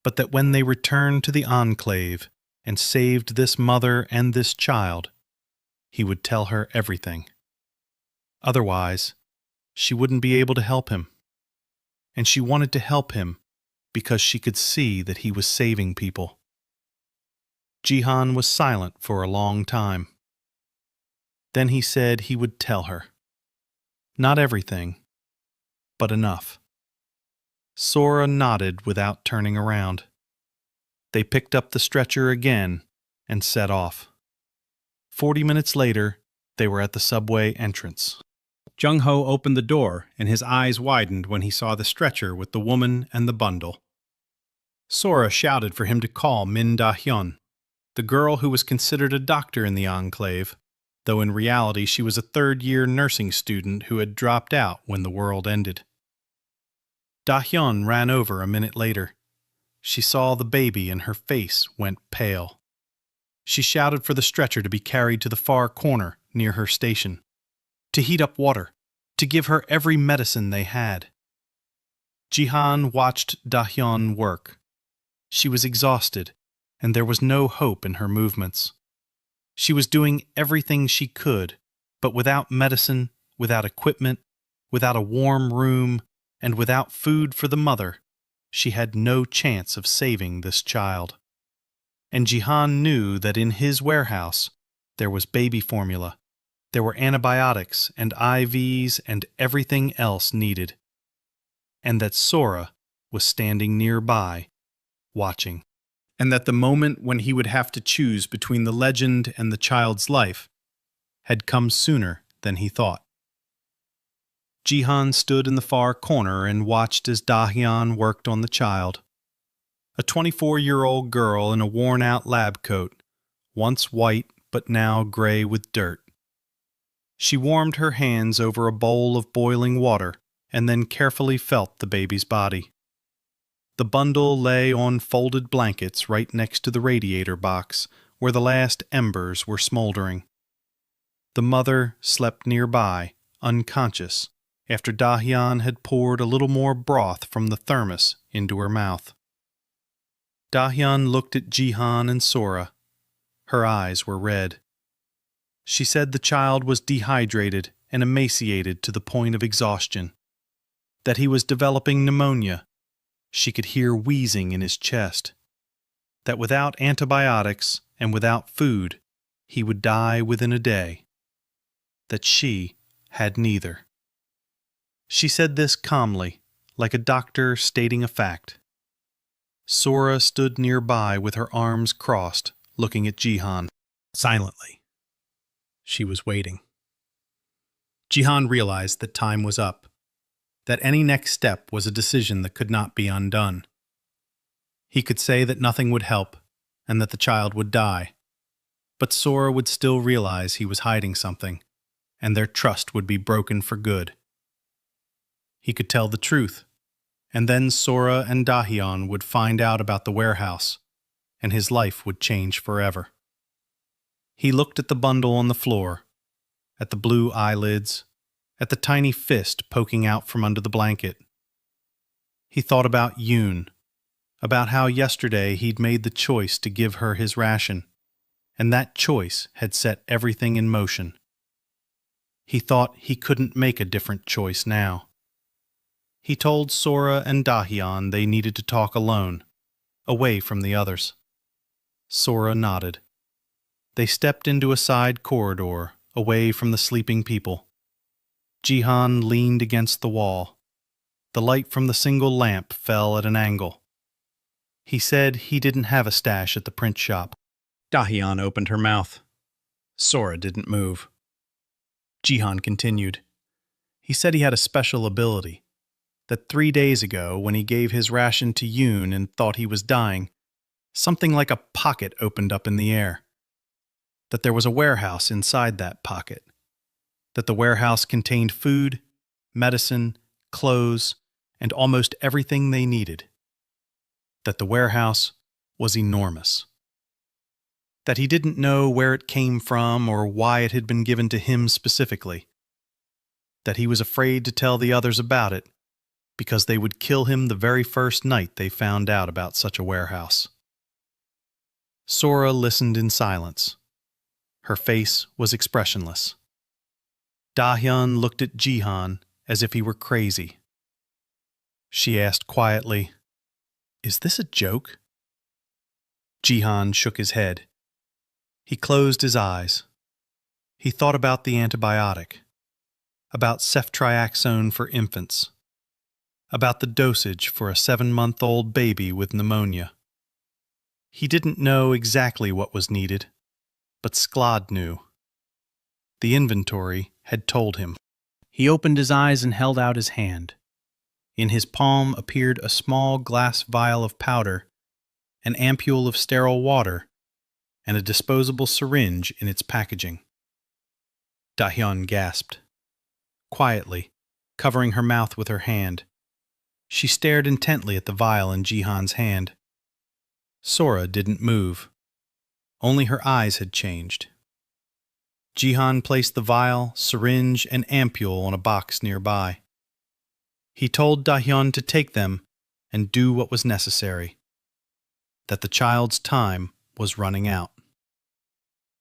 but that when they returned to the enclave and saved this mother and this child, he would tell her everything. Otherwise, she wouldn't be able to help him. And she wanted to help him because she could see that he was saving people. Jihan was silent for a long time. Then he said he would tell her. Not everything, but enough. Sora nodded without turning around. They picked up the stretcher again and set off. 40 minutes later, they were at the subway entrance. Jung-ho opened the door, and his eyes widened when he saw the stretcher with the woman and the bundle. Sora shouted for him to call Min Da-hyun, the girl who was considered a doctor in the enclave, though in reality she was a third-year nursing student who had dropped out when the world ended. Da-hyun ran over a minute later. She saw the baby and her face went pale. She shouted for the stretcher to be carried to the far corner near her station, to heat up water, to give her every medicine they had. Jihan watched Da-hyun work. She was exhausted, and there was no hope in her movements. She was doing everything she could, but without medicine, without equipment, without a warm room, and without food for the mother, she had no chance of saving this child. And Jihan knew that in his warehouse there was baby formula, there were antibiotics and IVs and everything else needed, and that Sora was standing nearby, watching, and that the moment when he would have to choose between the legend and the child's life had come sooner than he thought. Jihan stood in the far corner and watched as Da-hyun worked on the child. A 24-year-old girl in a worn-out lab coat, once white but now gray with dirt. She warmed her hands over a bowl of boiling water and then carefully felt the baby's body. The bundle lay on folded blankets right next to the radiator box where the last embers were smoldering. The mother slept nearby, unconscious, after Da-hyun had poured a little more broth from the thermos into her mouth. Da-hyun looked at Jihan and Sora. Her eyes were red. She said the child was dehydrated and emaciated to the point of exhaustion, that he was developing pneumonia. She could hear wheezing in his chest, that without antibiotics and without food, he would die within a day, that she had neither. She said this calmly, like a doctor stating a fact. Sora stood nearby with her arms crossed, looking at Jihan. Silently. She was waiting. Jihan realized that time was up, that any next step was a decision that could not be undone. He could say that nothing would help, and that the child would die, but Sora would still realize he was hiding something, and their trust would be broken for good. He could tell the truth, and then Sora and Da-hyun would find out about the warehouse, and his life would change forever. He looked at the bundle on the floor, at the blue eyelids, at the tiny fist poking out from under the blanket. He thought about Yoon, about how yesterday he'd made the choice to give her his ration, and that choice had set everything in motion. He thought he couldn't make a different choice now. He told Sora and Da-hyun they needed to talk alone, away from the others. Sora nodded. They stepped into a side corridor, away from the sleeping people. Jihan leaned against the wall. The light from the single lamp fell at an angle. He said he didn't have a stash at the print shop. Da-hyun opened her mouth. Sora didn't move. Jihan continued. He said he had a special ability, that 3 days ago, when he gave his ration to Yoon and thought he was dying, something like a pocket opened up in the air. That there was a warehouse inside that pocket. That the warehouse contained food, medicine, clothes, and almost everything they needed. That the warehouse was enormous. That he didn't know where it came from or why it had been given to him specifically. That he was afraid to tell the others about it, because they would kill him the very first night they found out about such a warehouse. Sora listened in silence. Her face was expressionless. Da-hyun looked at Jihan as if he were crazy. She asked quietly, "Is this a joke?" Jihan shook his head. He closed his eyes. He thought about the antibiotic, about ceftriaxone for infants, about the dosage for a 7-month-old baby with pneumonia. He didn't know exactly what was needed, but Sklod knew. The inventory had told him. He opened his eyes and held out his hand. In his palm appeared a small glass vial of powder, an ampule of sterile water, and a disposable syringe in its packaging. Da-hyun gasped. Quietly, covering her mouth with her hand, she stared intently at the vial in Jihan's hand. Sora didn't move. Only her eyes had changed. Jihan placed the vial, syringe, and ampule on a box nearby. He told Da-hyun to take them and do what was necessary. that the child's time was running out.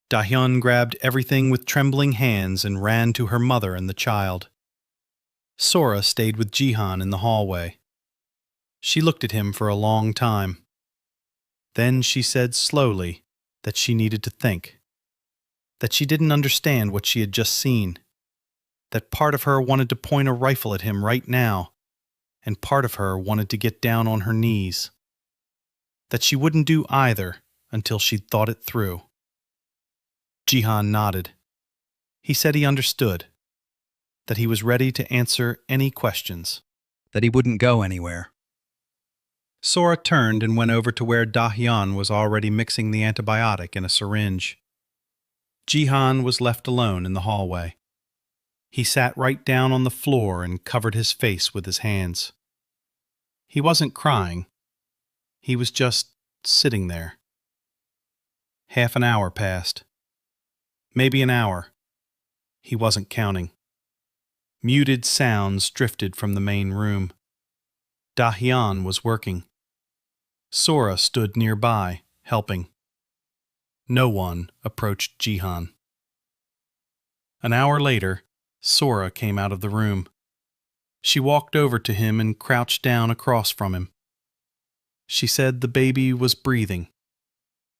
Dahyun grabbed everything with trembling hands and ran to her mother and the child. Sora stayed with Jihan in the hallway. She looked at him for a long time. Then she said slowly that she needed to think, that she didn't understand what she had just seen, that part of her wanted to point a rifle at him right now, and part of her wanted to get down on her knees, that she wouldn't do either until she'd thought it through. Jihan nodded. He said he understood, that he was ready to answer any questions, that he wouldn't go anywhere. Sora turned and went over to where Dahyun was already mixing the antibiotic in a syringe. Jihan was left alone in the hallway. He sat right down on the floor and covered his face with his hands. He wasn't crying. He was just sitting there. Half an hour passed. Maybe an hour. He wasn't counting. Muted sounds drifted from the main room. Dahyun was working. Sora stood nearby, helping. No one approached Jihan. An hour later, Sora came out of the room. She walked over to him and crouched down across from him. She said the baby was breathing,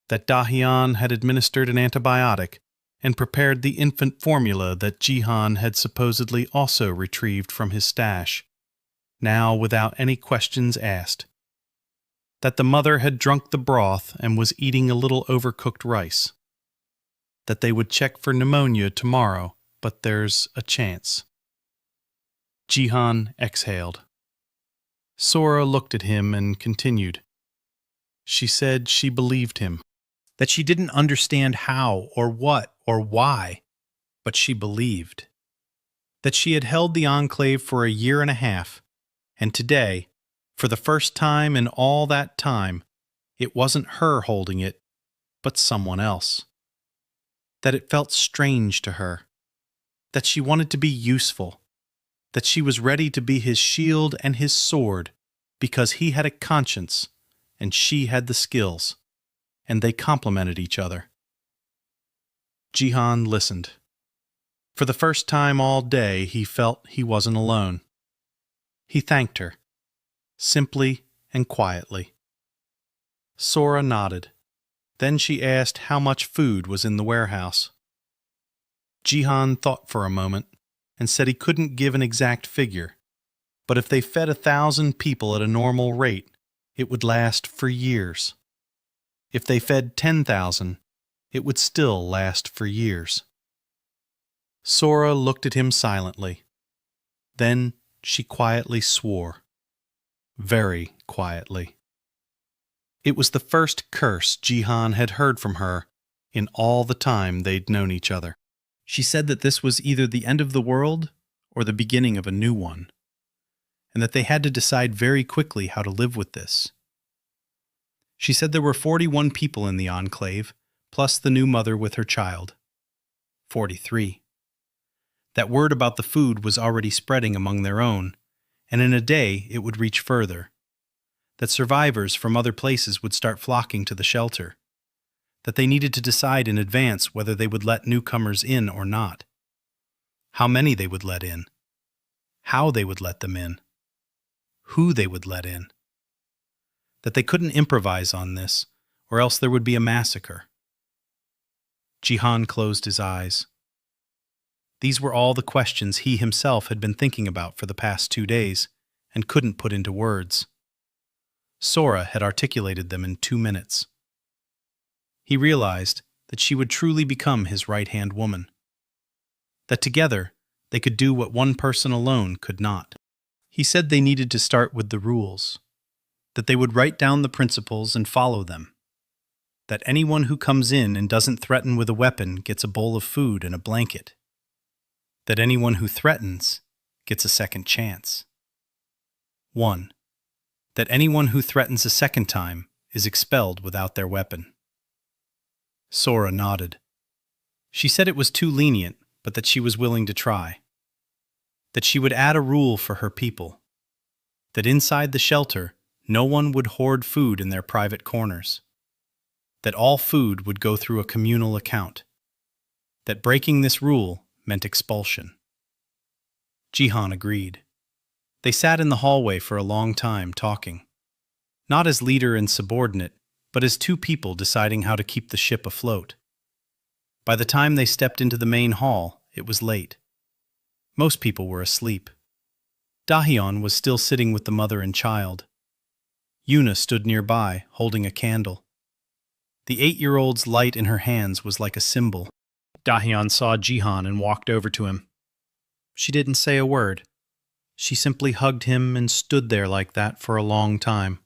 that Dahyun had administered an antibiotic and prepared the infant formula that Jihan had supposedly also retrieved from his stash, now without any questions asked, that the mother had drunk the broth and was eating a little overcooked rice, that they would check for pneumonia tomorrow, but there's a chance. Jihan exhaled. Sora looked at him and continued. She said she believed him, that she didn't understand how or what or why, but she believed. That she had held the enclave for a year and a half, and today, for the first time in all that time, it wasn't her holding it, but someone else. That it felt strange to her. That she wanted to be useful. That she was ready to be his shield and his sword because he had a conscience and she had the skills, and they complemented each other. Jihan listened. For the first time all day, he felt he wasn't alone. He thanked her, simply and quietly. Sora nodded. Then she asked how much food was in the warehouse. Jihan thought for a moment and said he couldn't give an exact figure, but if they fed 1,000 people at a normal rate, it would last for years. If they fed 10,000, it would still last for years. Sora looked at him silently. Then she quietly swore. Very quietly. It was the first curse Jihan had heard from her in all the time they'd known each other. She said that this was either the end of the world or the beginning of a new one, and that they had to decide very quickly how to live with this. She said there were 41 people in the enclave, plus the new mother with her child. 43. That word about the food was already spreading among their own, and in a day it would reach further. That survivors from other places would start flocking to the shelter. That they needed to decide in advance whether they would let newcomers in or not. How many they would let in. How they would let them in. Who they would let in. That they couldn't improvise on this, or else there would be a massacre. Jihan closed his eyes. These were all the questions he himself had been thinking about for the past 2 days, and couldn't put into words. Sora had articulated them in 2 minutes. He realized that she would truly become his right-hand woman. That together, they could do what one person alone could not. He said they needed to start with the rules. That they would write down the principles and follow them. That anyone who comes in and doesn't threaten with a weapon gets a bowl of food and a blanket. That anyone who threatens gets a second chance. 1. That anyone who threatens a second time is expelled without their weapon. Sora nodded. She said it was too lenient, but that she was willing to try. That she would add a rule for her people. That inside the shelter, No one would hoard food in their private corners. That all food would go through a communal account. That breaking this rule meant expulsion. Jihan agreed. They sat in the hallway for a long time talking. Not as leader and subordinate, but as two people deciding how to keep the ship afloat. By the time they stepped into the main hall, it was late. Most people were asleep. Dahyun was still sitting with the mother and child. Yuna stood nearby, holding a candle. The 8-year-old's light in her hands was like a symbol. Dahyun saw Jihan and walked over to him. She didn't say a word. She simply hugged him and stood there like that for a long time.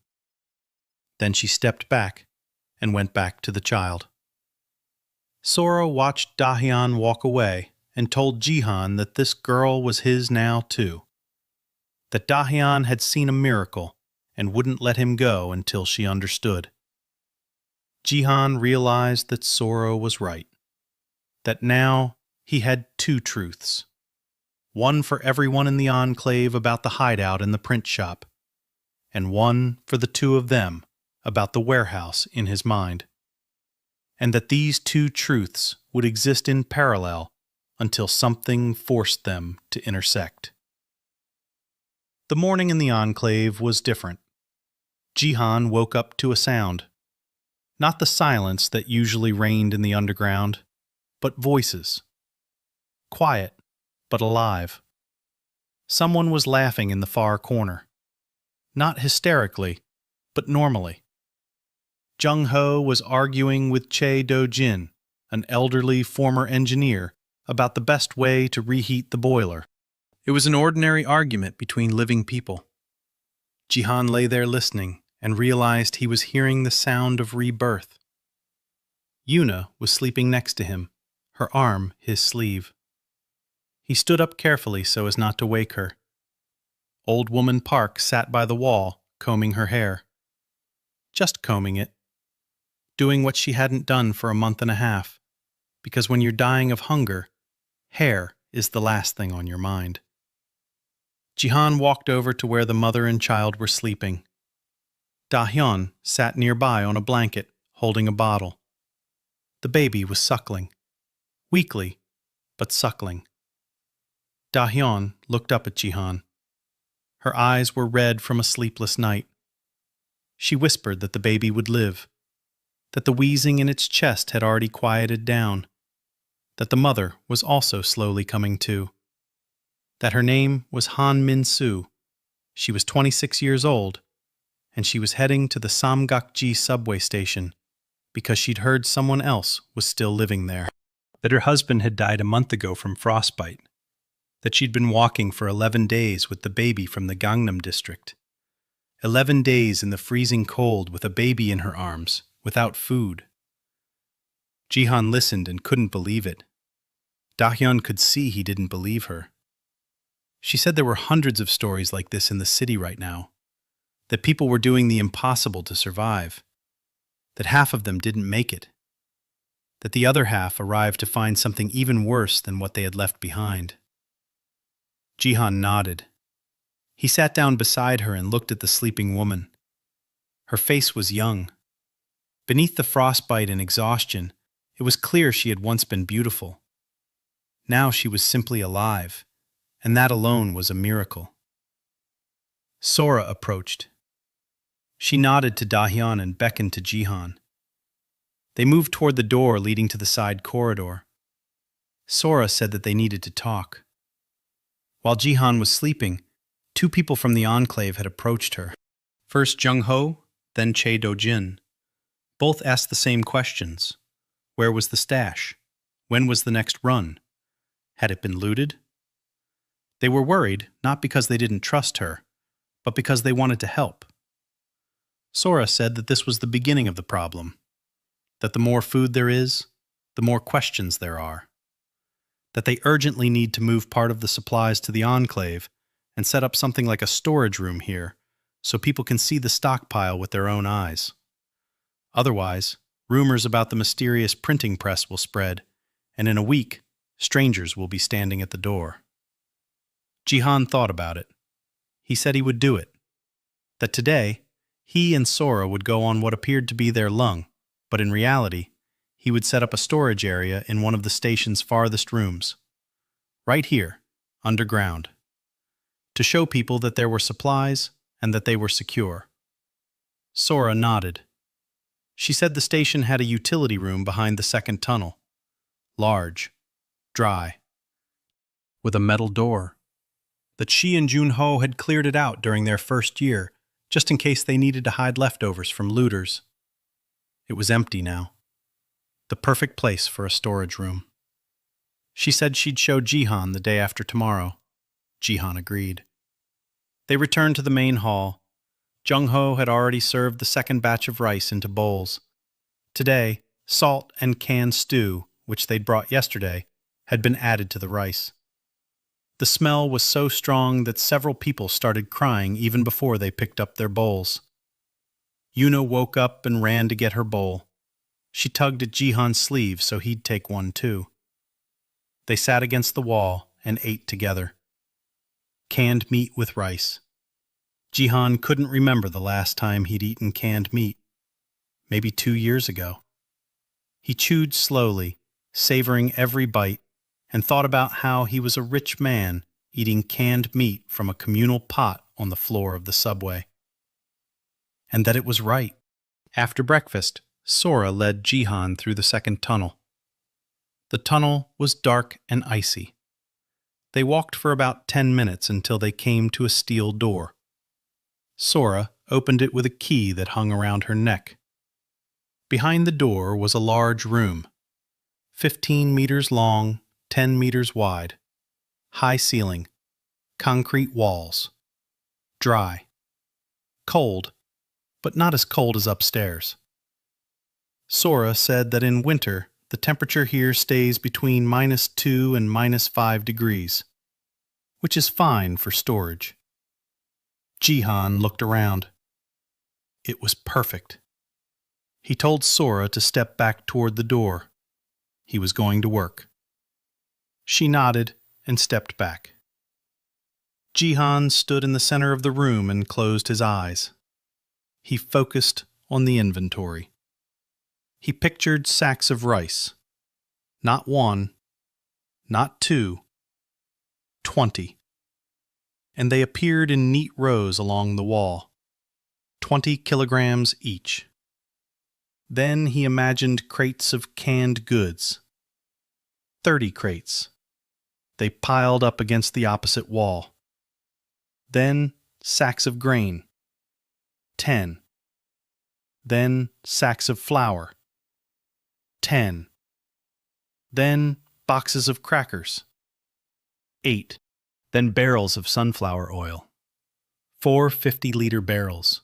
Then she stepped back and went back to the child. Sora watched Dahyun walk away and told Jihan that this girl was his now too. That Dahyun had seen a miracle and wouldn't let him go until she understood. Jihan realized that Sora was right. That now he had two truths. One for everyone in the enclave about the hideout in the print shop, and one for the two of them about the warehouse in his mind. And that these two truths would exist in parallel until something forced them to intersect. The morning in the enclave was different. Jihan woke up to a sound. Not the silence that usually reigned in the underground, but voices. Quiet, but alive. Someone was laughing in the far corner. Not hysterically, but normally. Jung-ho was arguing with Chae Do-jin, an elderly former engineer, about the best way to reheat the boiler. It was an ordinary argument between living people. Jihan lay there listening and realized he was hearing the sound of rebirth. Yuna was sleeping next to him, her arm his sleeve. He stood up carefully so as not to wake her. Old woman Park sat by the wall, combing her hair. Just combing it. Doing what she hadn't done for a month and a half, because when you're dying of hunger, hair is the last thing on your mind. Jihan walked over to where the mother and child were sleeping. Dahyun sat nearby on a blanket, holding a bottle. The baby was suckling. Weakly, but suckling. Dahyun looked up at Jihan. Her eyes were red from a sleepless night. She whispered that the baby would live, that the wheezing in its chest had already quieted down, that the mother was also slowly coming to, that her name was Han Min-soo. She was 26 years old, and she was heading to the Samgakji subway station because she'd heard someone else was still living there, that her husband had died a month ago from frostbite, that she'd been walking for 11 days with the baby from the Gangnam district. 11 days in the freezing cold with a baby in her arms, without food. Jihan listened and couldn't believe it. Dahyun could see he didn't believe her. She said there were hundreds of stories like this in the city right now, that people were doing the impossible to survive, that half of them didn't make it, that the other half arrived to find something even worse than what they had left behind. Jihan nodded. He sat down beside her and looked at the sleeping woman. Her face was young. Beneath the frostbite and exhaustion, it was clear she had once been beautiful. Now she was simply alive, and that alone was a miracle. Sora approached. She nodded to Dahyun and beckoned to Jihan. They moved toward the door leading to the side corridor. Sora said that they needed to talk. While Jihan was sleeping, two people from the enclave had approached her. First Jung-ho, then Chae Do-jin. Both asked the same questions. Where was the stash? When was the next run? Had it been looted? They were worried, not because they didn't trust her, but because they wanted to help. Sora said that this was the beginning of the problem, that the more food there is, the more questions there are, that they urgently need to move part of the supplies to the enclave and set up something like a storage room here so people can see the stockpile with their own eyes. Otherwise, rumors about the mysterious printing press will spread, and in a week, strangers will be standing at the door. Jihan thought about it. He said he would do it. That today, He and Sora would go on what appeared to be their lung, but in reality, he would set up a storage area in one of the station's farthest rooms. Right here, underground. To show people that there were supplies and that they were secure. Sora nodded. She said the station had a utility room behind the second tunnel. Large, dry, with a metal door. That she and Junho had cleared it out during their first year, just in case they needed to hide leftovers from looters. It was empty now. The perfect place for a storage room. She said she'd show Jihan the day after tomorrow. Jihan agreed. They returned to the main hall. Jungho had already served the second batch of rice into bowls. Today, salt and canned stew, which they'd brought yesterday, had been added to the rice. The smell was so strong that several people started crying even before they picked up their bowls. Yuna woke up and ran to get her bowl. She tugged at Jihan's sleeve so he'd take one too. They sat against the wall and ate together. Canned meat with rice. Jihan couldn't remember the last time he'd eaten canned meat. Maybe 2 years ago. He chewed slowly, savoring every bite, and thought about how he was a rich man eating canned meat from a communal pot on the floor of the subway. And that it was right. After breakfast, Sora led Jihan through the second tunnel. The tunnel was dark and icy. They walked for about 10 minutes until they came to a steel door. Sora opened it with a key that hung around her neck. Behind the door was a large room, 15 meters long, 10 meters wide, high ceiling, concrete walls, dry, cold, but not as cold as upstairs. Sora said that in winter, the temperature here stays between -2 and -5 degrees, which is fine for storage. Jihan looked around. It was perfect. He told Sora to step back toward the door. He was going to work. She nodded and stepped back. Jihan stood in the center of the room and closed his eyes. He focused on the inventory. He pictured sacks of rice. Not 1, not 2, 20. And they appeared in neat rows along the wall, 20 kilograms each. Then he imagined crates of canned goods. 30 crates. They piled up against the opposite wall. Then sacks of grain. 10. Then sacks of flour. 10. Then boxes of crackers. 8. Then barrels of sunflower oil. 4 50-liter barrels.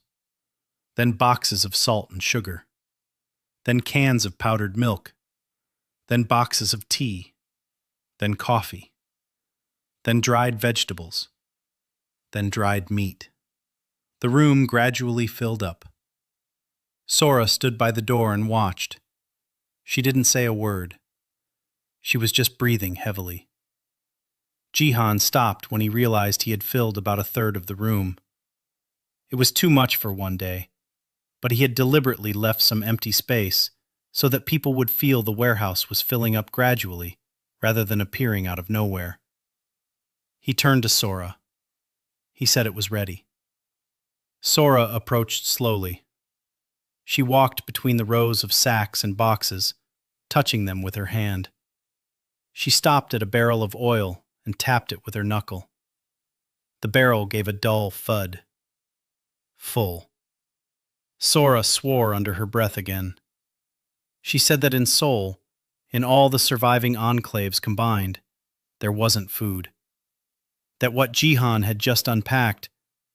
Then boxes of salt and sugar. Then cans of powdered milk. Then boxes of tea. Then coffee. Then dried vegetables. Then dried meat. The room gradually filled up. Sora stood by the door and watched. She didn't say a word. She was just breathing heavily. Jihan stopped when he realized he had filled about a third of the room. It was too much for one day, but he had deliberately left some empty space so that people would feel the warehouse was filling up gradually rather than appearing out of nowhere. He turned to Sora. He said it was ready. Sora approached slowly. She walked between the rows of sacks and boxes, touching them with her hand. She stopped at a barrel of oil and tapped it with her knuckle. The barrel gave a dull thud. Full. Sora swore under her breath again. She said that in Seoul, in all the surviving enclaves combined, there wasn't food. That what Jihan had just unpacked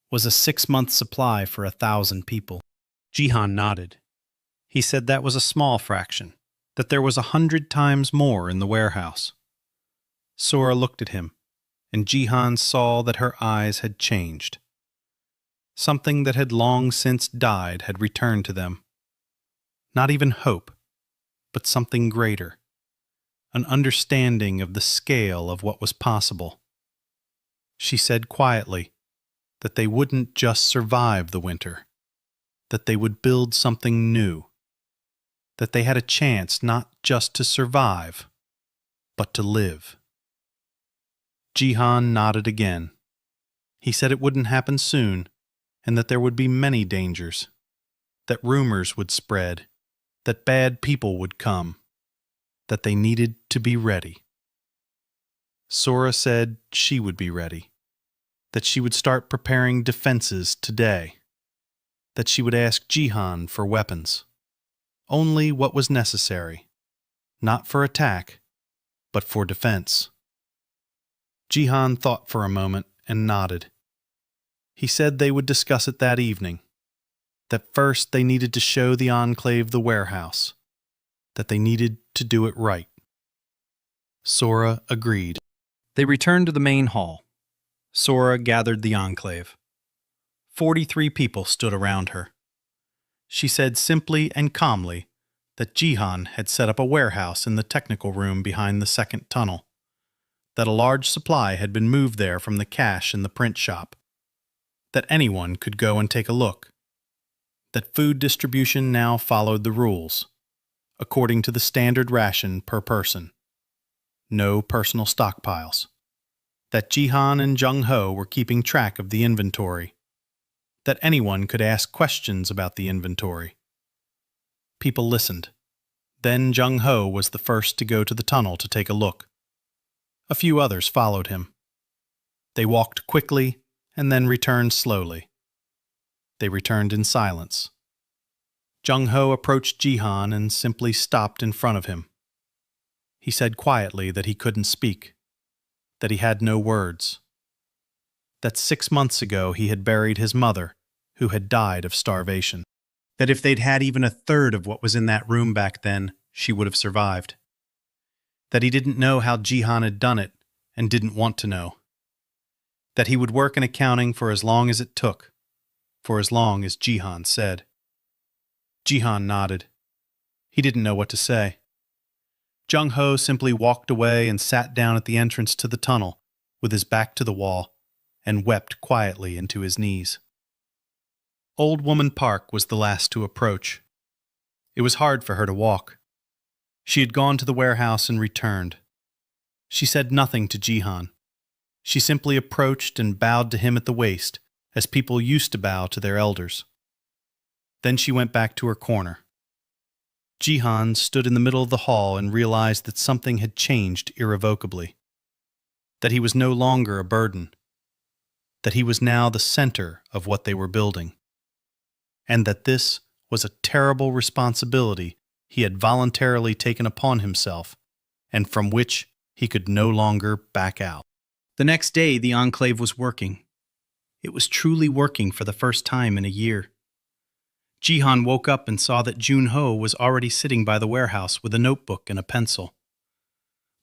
was a 6-month supply for 1,000 people. Jihan nodded. He said that was a small fraction, that there was 100 times more in the warehouse. Sora looked at him, and Jihan saw that her eyes had changed. Something that had long since died had returned to them. Not even hope, but something greater. An understanding of the scale of what was possible. She said quietly that they wouldn't just survive the winter. that they would build something new, that they had a chance not just to survive, but to live. Jihan nodded again. He said it wouldn't happen soon, and that there would be many dangers, that rumors would spread, that bad people would come, that they needed to be ready. Sora said she would be ready, that she would start preparing defenses today, that she would ask Jihan for weapons, only what was necessary, not for attack, but for defense. Jihan thought for a moment and nodded. He said they would discuss it that evening, that first they needed to show the enclave the warehouse, that they needed to do it right. Sora agreed. They returned to the main hall. Sora gathered the enclave. 43 people stood around her. She said simply and calmly that Jihan had set up a warehouse in the technical room behind the second tunnel, that a large supply had been moved there from the cache in the print shop, that anyone could go and take a look, that food distribution now followed the rules, according to the standard ration per person. No personal stockpiles. That Jihan and Jung-ho were keeping track of the inventory. That anyone could ask questions about the inventory. People listened. Then Jung-ho was the first to go to the tunnel to take a look. A few others followed him. They walked quickly and then returned slowly. They returned in silence. Jung-ho approached Jihan and simply stopped in front of him. He said quietly that he couldn't speak, that he had no words, that 6 months ago he had buried his mother, who had died of starvation, that if they'd had even a third of what was in that room back then, she would have survived, that he didn't know how Jihan had done it and didn't want to know, that he would work in accounting for as long as it took, for as long as Jihan said. Jihan nodded. He didn't know what to say. Jung-ho simply walked away and sat down at the entrance to the tunnel with his back to the wall and wept quietly into his knees. Old Woman Park was the last to approach. It was hard for her to walk. She had gone to the warehouse and returned. She said nothing to Jihan. She simply approached and bowed to him at the waist, as people used to bow to their elders. Then she went back to her corner. Jihan stood in the middle of the hall and realized that something had changed irrevocably, that he was no longer a burden, that he was now the center of what they were building, and that this was a terrible responsibility he had voluntarily taken upon himself and from which he could no longer back out. The next day, the enclave was working. It was truly working for the first time in a year. Jihan woke up and saw that Jun-ho was already sitting by the warehouse with a notebook and a pencil.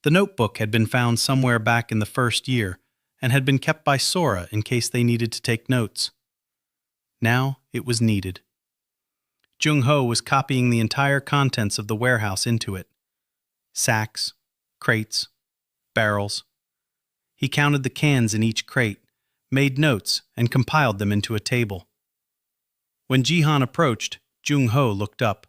The notebook had been found somewhere back in the first year and had been kept by Sora in case they needed to take notes. Now it was needed. Jung-ho was copying the entire contents of the warehouse into it. Sacks, crates, barrels. He counted the cans in each crate, made notes, and compiled them into a table. When Jihan approached, Jung-ho looked up.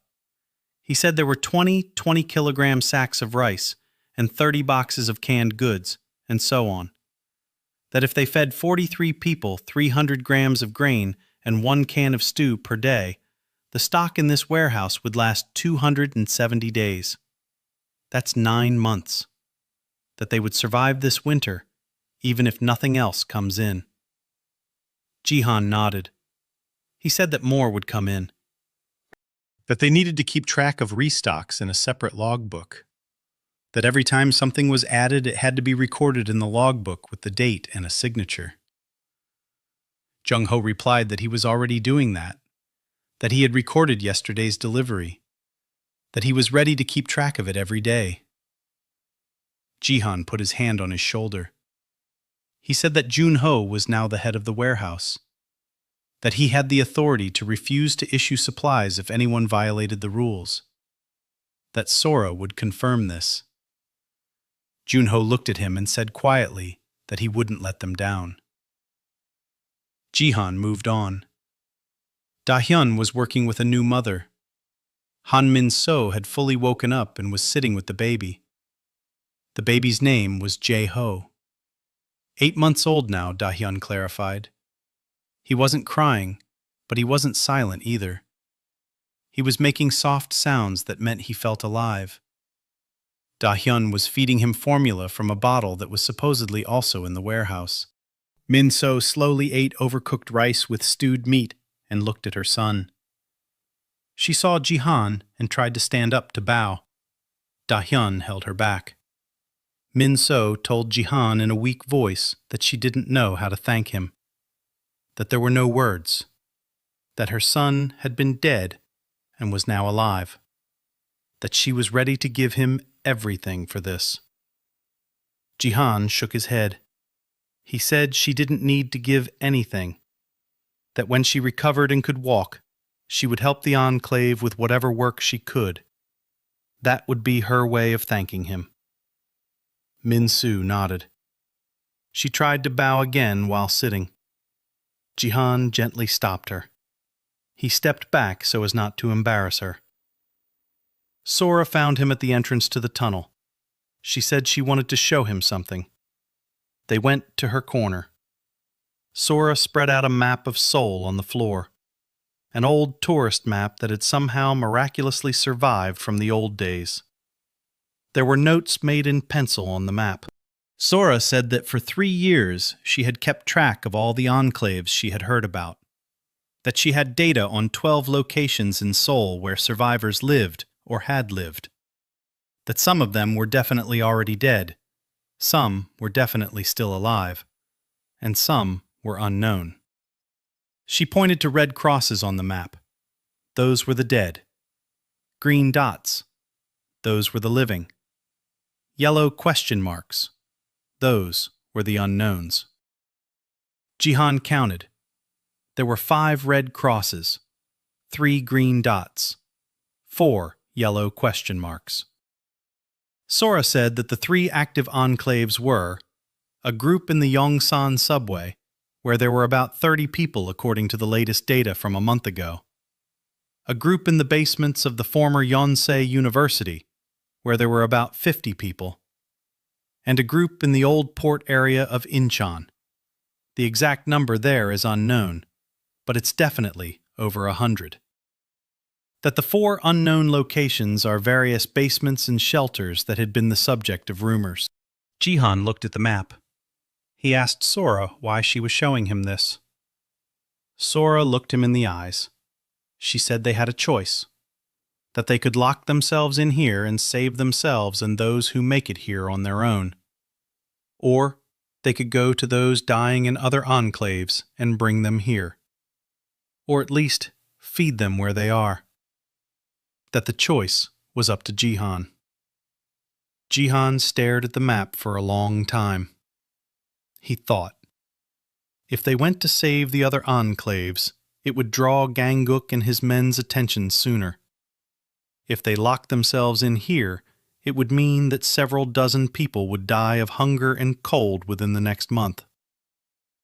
He said there were 20-kilogram sacks of rice and 30 boxes of canned goods, and so on. That if they fed 43 people 300 grams of grain and 1 can of stew per day, the stock in this warehouse would last 270 days. That's 9 months. That they would survive this winter, even if nothing else comes in. Jihan nodded. He said that more would come in, that they needed to keep track of restocks in a separate logbook, that every time something was added, it had to be recorded in the logbook with the date and a signature. Jung-ho replied that he was already doing that he had recorded yesterday's delivery, that he was ready to keep track of it every day. Jihan put his hand on his shoulder. He said that Jun-ho was now the head of the warehouse, that he had the authority to refuse to issue supplies if anyone violated the rules, that Sora would confirm this. Jun-ho looked at him and said quietly that he wouldn't let them down. Jihan moved on. Da-hyun was working with a new mother. Han Min-so had fully woken up and was sitting with the baby. The baby's name was Jae-ho. 8 months old now, Da-hyun clarified. He wasn't crying, but he wasn't silent either. He was making soft sounds that meant he felt alive. Da-hyun was feeding him formula from a bottle that was supposedly also in the warehouse. Min-so slowly ate overcooked rice with stewed meat and looked at her son. She saw Jihan and tried to stand up to bow. Da-hyun held her back. Min-so told Jihan in a weak voice that she didn't know how to thank him, that there were no words, that her son had been dead and was now alive, that she was ready to give him everything for this. Jihan shook his head. He said she didn't need to give anything, that when she recovered and could walk, she would help the enclave with whatever work she could. That would be her way of thanking him. Min-so nodded. She tried to bow again while sitting. Jihan gently stopped her. He stepped back so as not to embarrass her. Sora found him at the entrance to the tunnel. She said she wanted to show him something. They went to her corner. Sora spread out a map of Seoul on the floor, an old tourist map that had somehow miraculously survived from the old days. There were notes made in pencil on the map. Sora said that for 3 years she had kept track of all the enclaves she had heard about, that she had data on 12 locations in Seoul where survivors lived or had lived, that some of them were definitely already dead, some were definitely still alive, and some were unknown. She pointed to red crosses on the map. Those were the dead. Green dots. Those were the living. Yellow question marks. Those were the unknowns. Jihan counted. There were 5 red crosses, 3 green dots, 4 yellow question marks. Sora said that the 3 active enclaves were a group in the Yongan subway, where there were about 30 people according to the latest data from a month ago, a group in the basements of the former Yonsei University, where there were about 50 people, and a group in the old port area of Incheon. The exact number there is unknown, but it's definitely over 100. That the 4 unknown locations are various basements and shelters that had been the subject of rumors. Jihan looked at the map. He asked Sora why she was showing him this. Sora looked him in the eyes. She said they had a choice, that they could lock themselves in here and save themselves and those who make it here on their own. Or they could go to those dying in other enclaves and bring them here. Or at least feed them where they are. That the choice was up to Jihan. Jihan stared at the map for a long time. He thought, if they went to save the other enclaves, it would draw Ganguk and his men's attention sooner. If they locked themselves in here, it would mean that several dozen people would die of hunger and cold within the next month.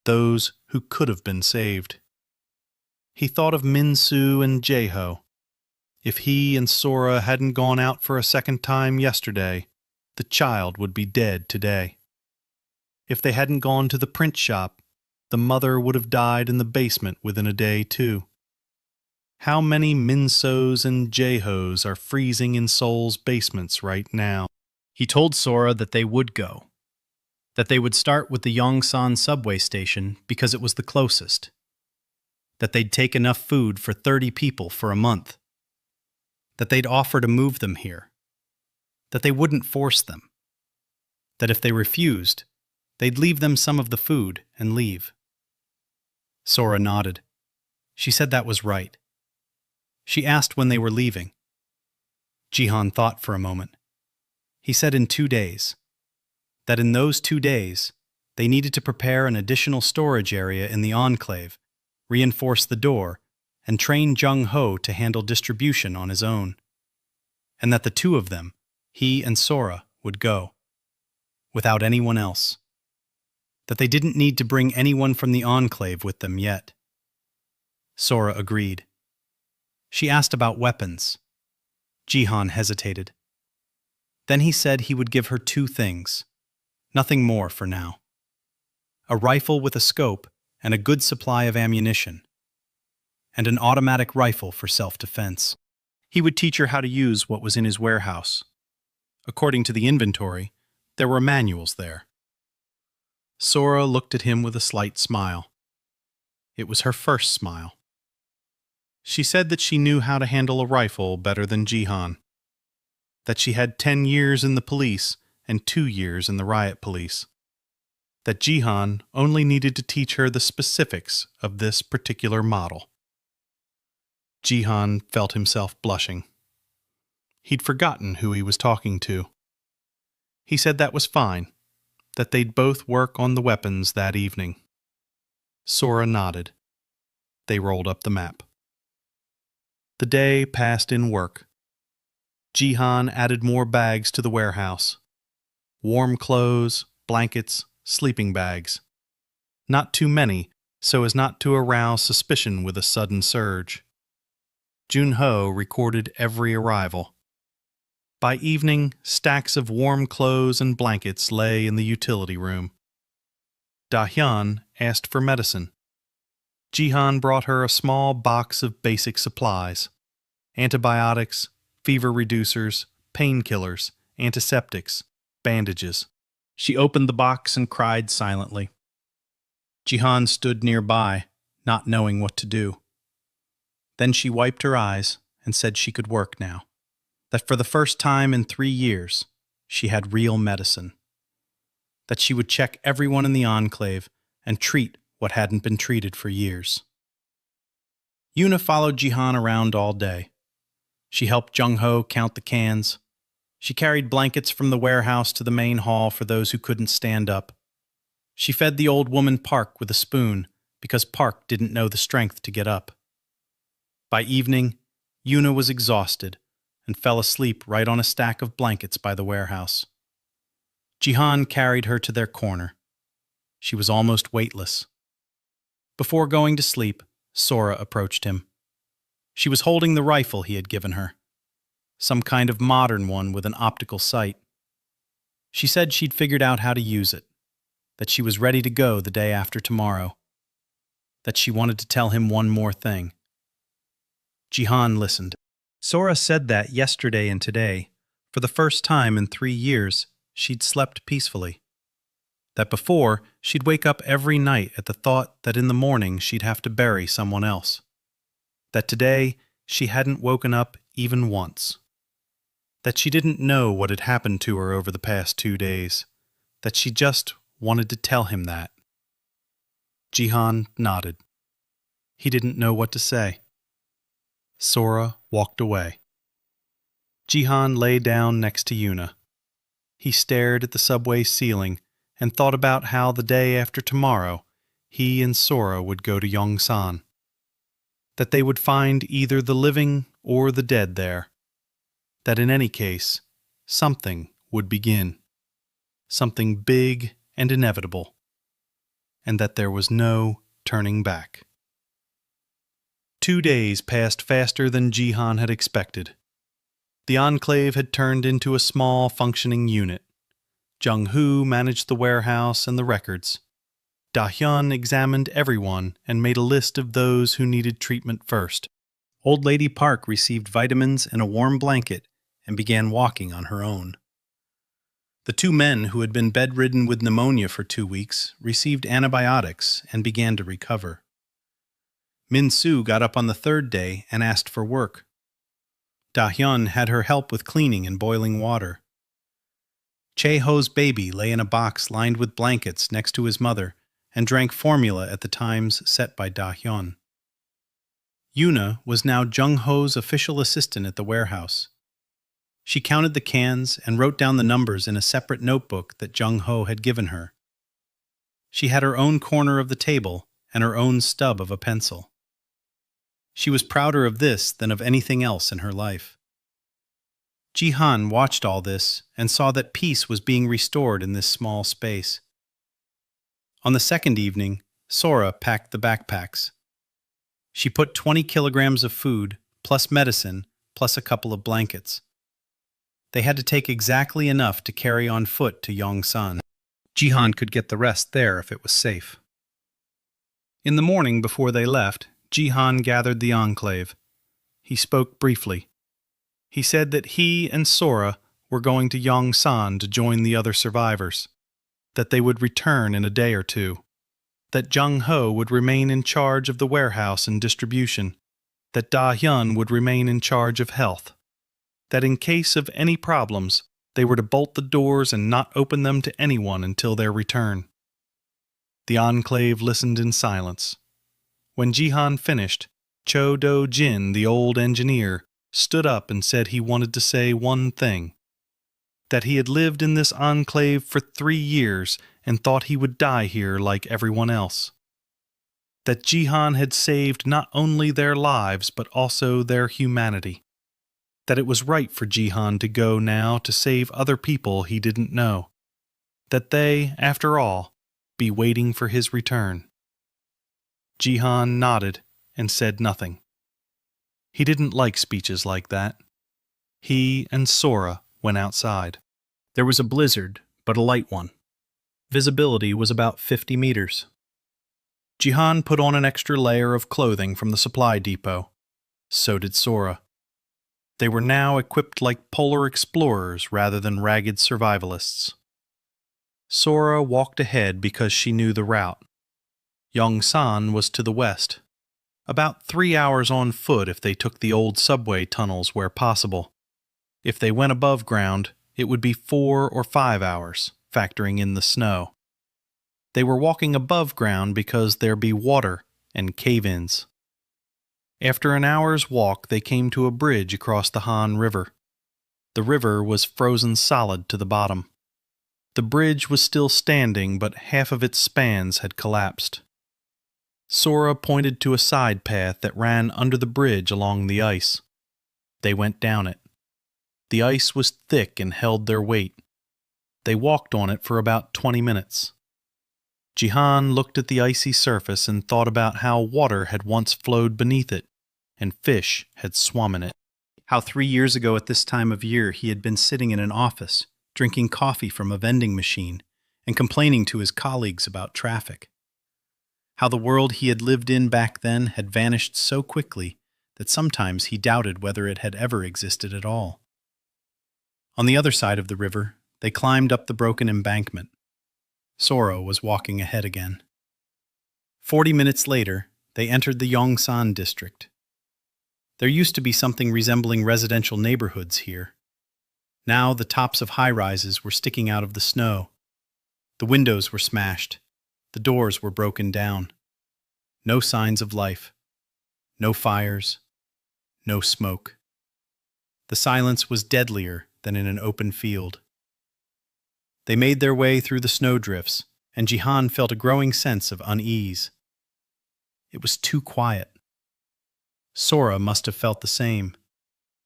Those who could have been saved. He thought of Min-so and Jae-ho. If he and Sora hadn't gone out for a second time yesterday, the child would be dead today. If they hadn't gone to the print shop, the mother would have died in the basement within a day too. How many Min-sos and Jae-hos are freezing in Seoul's basements right now? He told Sora that they would go. That they would start with the Yongsan subway station because it was the closest. That they'd take enough food for 30 people for a month. That they'd offer to move them here. That they wouldn't force them. That if they refused, they'd leave them some of the food and leave. Sora nodded. She said that was right. She asked when they were leaving. Jihan thought for a moment. He said in 2 days. That in those 2 days, they needed to prepare an additional storage area in the enclave, reinforce the door, and train Jung-ho to handle distribution on his own. And that the 2 of them, he and Sora, would go. Without anyone else. That they didn't need to bring anyone from the enclave with them yet. Sora agreed. She asked about weapons. Jihan hesitated. Then he said he would give her 2 things, nothing more for now. A rifle with a scope and a good supply of ammunition, and an automatic rifle for self-defense. He would teach her how to use what was in his warehouse. According to the inventory, there were manuals there. Sora looked at him with a slight smile. It was her first smile. She said that she knew how to handle a rifle better than Jihan, that she had 10 years in the police and 2 years in the riot police, that Jihan only needed to teach her the specifics of this particular model. Jihan felt himself blushing. He'd forgotten who he was talking to. He said that was fine, that they'd both work on the weapons that evening. Sora nodded. They rolled up the map. The day passed in work. Jihan added more bags to the warehouse. Warm clothes, blankets, sleeping bags. Not too many, so as not to arouse suspicion with a sudden surge. Junho recorded every arrival. By evening, stacks of warm clothes and blankets lay in the utility room. Da-hyun asked for medicine. Jihan brought her a small box of basic supplies: antibiotics, fever reducers, painkillers, antiseptics, bandages. She opened the box and cried silently. Jihan stood nearby, not knowing what to do. Then she wiped her eyes and said she could work now. That for the first time in 3 years, she had real medicine. That she would check everyone in the enclave and treat what hadn't been treated for years. Yuna followed Jihan around all day. She helped Jung-ho count the cans. She carried blankets from the warehouse to the main hall for those who couldn't stand up. She fed the old woman Park with a spoon because Park didn't know the strength to get up. By evening, Yuna was exhausted and fell asleep right on a stack of blankets by the warehouse. Jihan carried her to their corner. She was almost weightless. Before going to sleep, Sora approached him. She was holding the rifle he had given her, some kind of modern one with an optical sight. She said she'd figured out how to use it, that she was ready to go the day after tomorrow, that she wanted to tell him one more thing. Jihan listened. Sora said that yesterday and today, for the first time in 3 years, she'd slept peacefully. That before, she'd wake up every night at the thought that in the morning she'd have to bury someone else. That today, she hadn't woken up even once. That she didn't know what had happened to her over the past 2 days. That she just wanted to tell him that. Jihan nodded. He didn't know what to say. Sora walked away. Jihan lay down next to Yuna. He stared at the subway ceiling and thought about how the day after tomorrow he and Sora would go to Yongsan. That they would find either the living or the dead there. That in any case, something would begin. Something big and inevitable. And that there was no turning back. 2 days passed faster than Jihan had expected. The enclave had turned into a small, functioning unit. Jung-ho managed the warehouse and the records. Da-hyun examined everyone and made a list of those who needed treatment first. Old Lady Park received vitamins and a warm blanket and began walking on her own. The 2 men who had been bedridden with pneumonia for 2 weeks received antibiotics and began to recover. Min-soo got up on the 3rd day and asked for work. Da-hyun had her help with cleaning and boiling water. Chae-ho's baby lay in a box lined with blankets next to his mother and drank formula at the times set by Da-hyun. Yuna was now Jung-ho's official assistant at the warehouse. She counted the cans and wrote down the numbers in a separate notebook that Jung-ho had given her. She had her own corner of the table and her own stub of a pencil. She was prouder of this than of anything else in her life. Jihan watched all this and saw that peace was being restored in this small space. On the 2nd evening, Sora packed the backpacks. She put 20 kilograms of food, plus medicine, plus a couple of blankets. They had to take exactly enough to carry on foot to Yongan. Jihan could get the rest there if it was safe. In the morning before they left, Jihan gathered the enclave. He spoke briefly. He said that he and Sora were going to Yongan to join the other survivors, that they would return in a day or two, that Jung Ho would remain in charge of the warehouse and distribution, that Da Hyun would remain in charge of health, that in case of any problems, they were to bolt the doors and not open them to anyone until their return. The enclave listened in silence. When Jihan finished, Cho Do-jin, the old engineer, stood up and said he wanted to say one thing, that he had lived in this enclave for 3 years and thought he would die here like everyone else. That Jihan had saved not only their lives but also their humanity. That it was right for Jihan to go now to save other people he didn't know. That they, after all, be waiting for his return. Jihan nodded and said nothing. He didn't like speeches like that. He and Sora went outside. There was a blizzard, but a light one. Visibility was about 50 meters. Jihan put on an extra layer of clothing from the supply depot. So did Sora. They were now equipped like polar explorers rather than ragged survivalists. Sora walked ahead because she knew the route. Yongsan was to the west. About 3 hours on foot if they took the old subway tunnels where possible. If they went above ground, it would be 4 or 5 hours, factoring in the snow. They were walking above ground because there be water and cave-ins. After an hour's walk, they came to a bridge across the Han River. The river was frozen solid to the bottom. The bridge was still standing, but half of its spans had collapsed. Sora pointed to a side path that ran under the bridge along the ice. They went down it. The ice was thick and held their weight. They walked on it for about 20 minutes. Jihan looked at the icy surface and thought about how water had once flowed beneath it, and fish had swum in it. How 3 years ago at this time of year he had been sitting in an office, drinking coffee from a vending machine, and complaining to his colleagues about traffic. How the world he had lived in back then had vanished so quickly that sometimes he doubted whether it had ever existed at all. On the other side of the river, they climbed up the broken embankment. Sora was walking ahead again. 40 minutes later, they entered the Yongsan district. There used to be something resembling residential neighborhoods here. Now the tops of high-rises were sticking out of the snow. The windows were smashed. The doors were broken down. No signs of life. No fires. No smoke. The silence was deadlier than in an open field. They made their way through the snowdrifts, and Jihan felt a growing sense of unease. It was too quiet. Sora must have felt the same.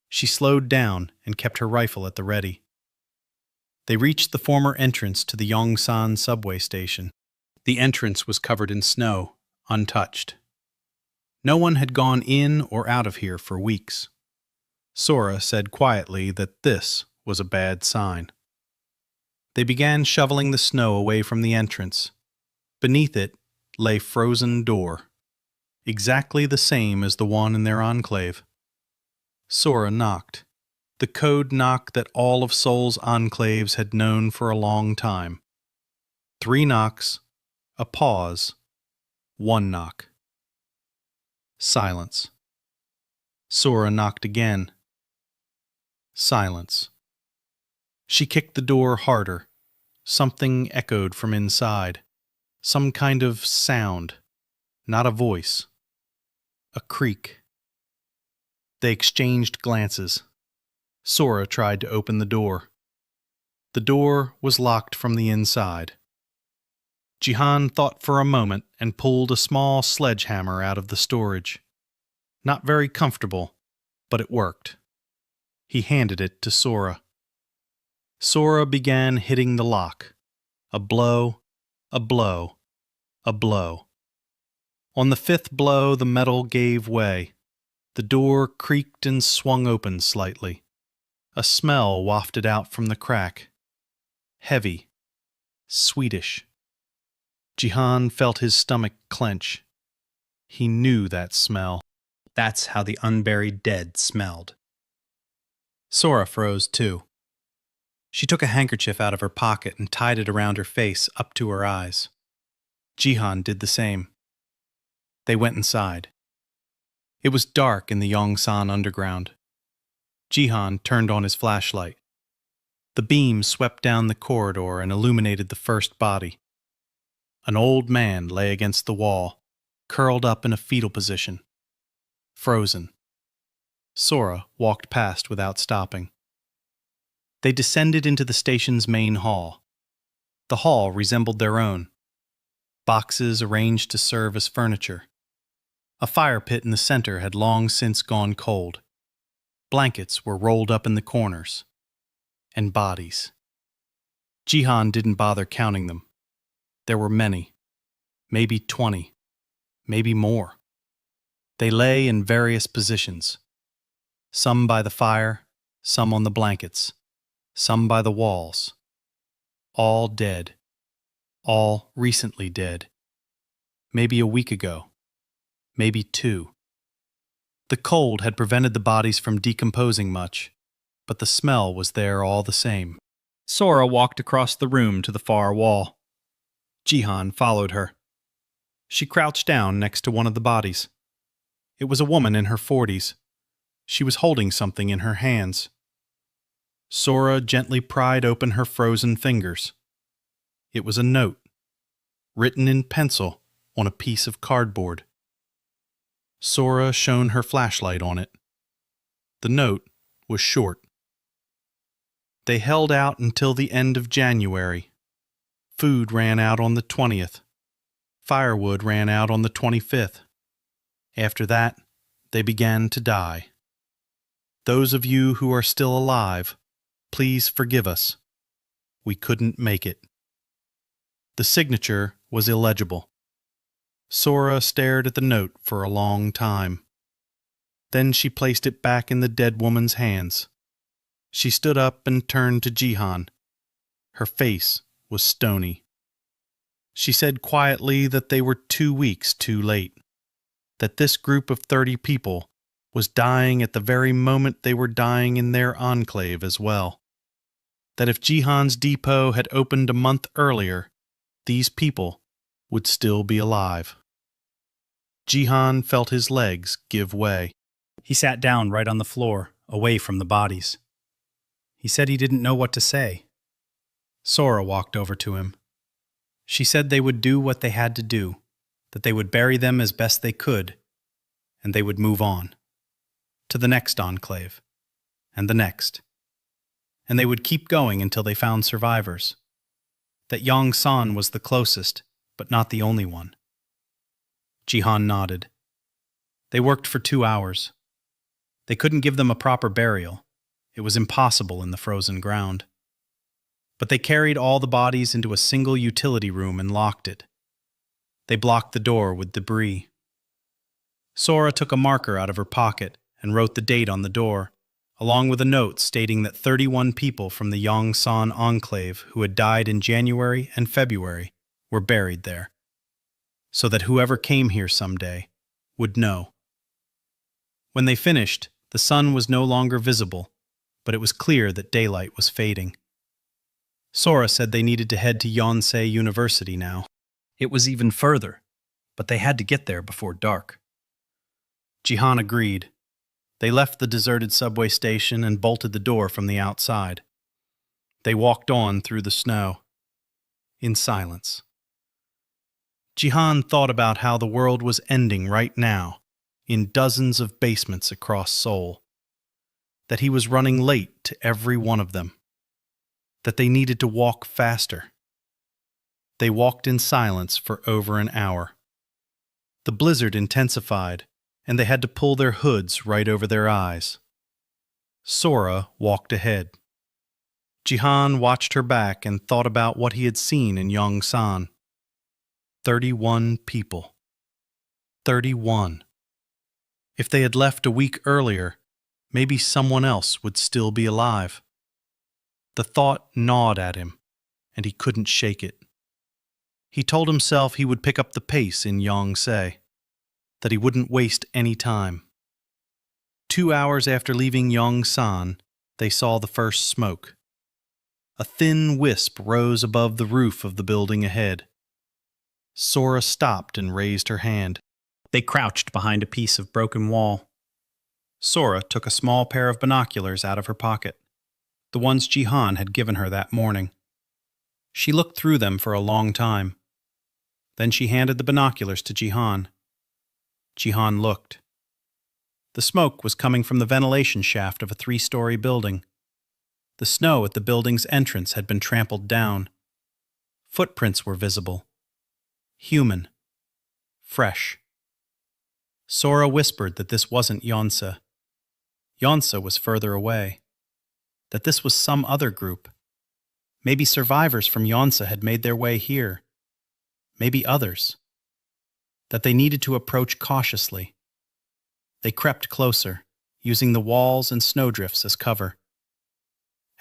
She slowed down and kept her rifle at the ready. They reached the former entrance to the Yongsan subway station. The entrance was covered in snow, untouched. No one had gone in or out of here for weeks. Sora said quietly that this was a bad sign. They began shoveling the snow away from the entrance. Beneath it lay frozen door, exactly the same as the one in their enclave. Sora knocked, the code knock that all of Seoul's enclaves had known for a long time. 3 knocks, a pause, 1 knock. Silence. Sora knocked again. Silence. She kicked the door harder. Something echoed from inside. Some kind of sound. Not a voice. A creak. They exchanged glances. Sora tried to open the door. The door was locked from the inside. Jihan thought for a moment and pulled a small sledgehammer out of the storage. Not very comfortable, but it worked. He handed it to Sora. Sora began hitting the lock. A blow, a blow, a blow. On the 5th blow, the metal gave way. The door creaked and swung open slightly. A smell wafted out from the crack. Heavy, sweetish. Jihan felt his stomach clench. He knew that smell. That's how the unburied dead smelled. Sora froze too. She took a handkerchief out of her pocket and tied it around her face up to her eyes. Jihan did the same. They went inside. It was dark in the Yongsan underground. Jihan turned on his flashlight. The beam swept down the corridor and illuminated the first body. An old man lay against the wall, curled up in a fetal position. Frozen. Sora walked past without stopping. They descended into the station's main hall. The hall resembled their own. Boxes arranged to serve as furniture. A fire pit in the center had long since gone cold. Blankets were rolled up in the corners. And bodies. Jihan didn't bother counting them. There were many. Maybe 20. Maybe more. They lay in various positions. Some by the fire, some on the blankets, some by the walls. All dead. All recently dead. Maybe a week ago. Maybe 2. The cold had prevented the bodies from decomposing much, but the smell was there all the same. Sora walked across the room to the far wall. Jihan followed her. She crouched down next to one of the bodies. It was a woman in her 40s. She was holding something in her hands. Sora gently pried open her frozen fingers. It was a note, written in pencil on a piece of cardboard. Sora shone her flashlight on it. The note was short. They held out until the end of January. Food ran out on the 20th. Firewood ran out on the 25th. After that, they began to die. Those of you who are still alive, please forgive us. We couldn't make it. The signature was illegible. Sora stared at the note for a long time. Then she placed it back in the dead woman's hands. She stood up and turned to Jihan. Her face was stony. She said quietly that they were 2 weeks too late. That this group of 30 people was dying at the very moment they were dying in their enclave as well. That if Jihan's depot had opened a month earlier, these people would still be alive. Jihan felt his legs give way. He sat down right on the floor, away from the bodies. He said he didn't know what to say. Sora walked over to him. She said they would do what they had to do, that they would bury them as best they could, and they would move on. To the next enclave, and the next. And they would keep going until they found survivors. That Yongsan was the closest, but not the only one. Jihan nodded. They worked for 2 hours. They couldn't give them a proper burial. It was impossible in the frozen ground. But they carried all the bodies into a single utility room and locked it. They blocked the door with debris. Sora took a marker out of her pocket and wrote the date on the door, along with a note stating that 31 people from the Yongsan enclave who had died in January and February were buried there, so that whoever came here someday would know. When they finished, the sun was no longer visible, but it was clear that daylight was fading. Sora said they needed to head to Yonsei University now. It was even further, but they had to get there before dark. Jihan agreed. They left the deserted subway station and bolted the door from the outside. They walked on through the snow, in silence. Jihan thought about how the world was ending right now, in dozens of basements across Seoul. That he was running late to every one of them. That they needed to walk faster. They walked in silence for over an hour. The blizzard intensified, and they had to pull their hoods right over their eyes. Sora walked ahead. Jihan watched her back and thought about what he had seen in Yongsan. 31 people. 31. If they had left a week earlier, maybe someone else would still be alive. The thought gnawed at him, and he couldn't shake it. He told himself he would pick up the pace in Yongse, that he wouldn't waste any time. 2 hours after leaving Yongsan, they saw the first smoke. A thin wisp rose above the roof of the building ahead. Sora stopped and raised her hand. They crouched behind a piece of broken wall. Sora took a small pair of binoculars out of her pocket, the ones Jihan had given her that morning. She looked through them for a long time. Then she handed the binoculars to Jihan. Jihan looked. The smoke was coming from the ventilation shaft of a 3-story building. The snow at the building's entrance had been trampled down. Footprints were visible. Human. Fresh. Sora whispered that this wasn't Yonsa. Yonsa was further away. That this was some other group. Maybe survivors from Yonsa had made their way here. Maybe others. That they needed to approach cautiously. They crept closer, using the walls and snowdrifts as cover.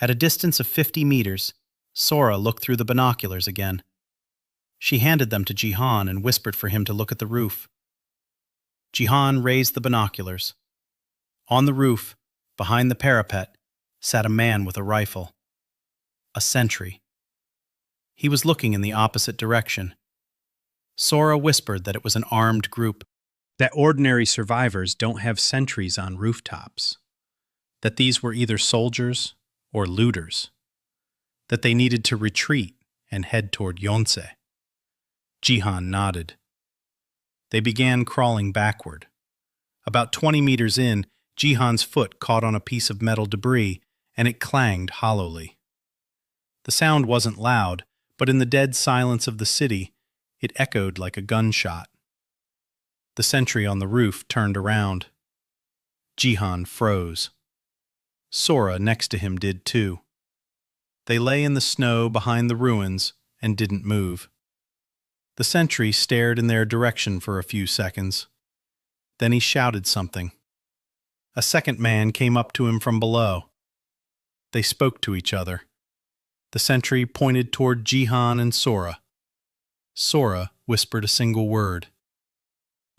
At a distance of 50 meters, Sora looked through the binoculars again. She handed them to Jihan and whispered for him to look at the roof. Jihan raised the binoculars. On the roof, behind the parapet, sat a man with a rifle. A sentry. He was looking in the opposite direction. Sora whispered that it was an armed group. That ordinary survivors don't have sentries on rooftops. That these were either soldiers or looters. That they needed to retreat and head toward Yonsei. Jihan nodded. They began crawling backward. About 20 meters in, Jihan's foot caught on a piece of metal debris, and it clanged hollowly. The sound wasn't loud, but in the dead silence of the city, it echoed like a gunshot. The sentry on the roof turned around. Jihan froze. Sora next to him did too. They lay in the snow behind the ruins and didn't move. The sentry stared in their direction for a few seconds. Then he shouted something. A second man came up to him from below. They spoke to each other. The sentry pointed toward Jihan and Sora. Sora whispered a single word.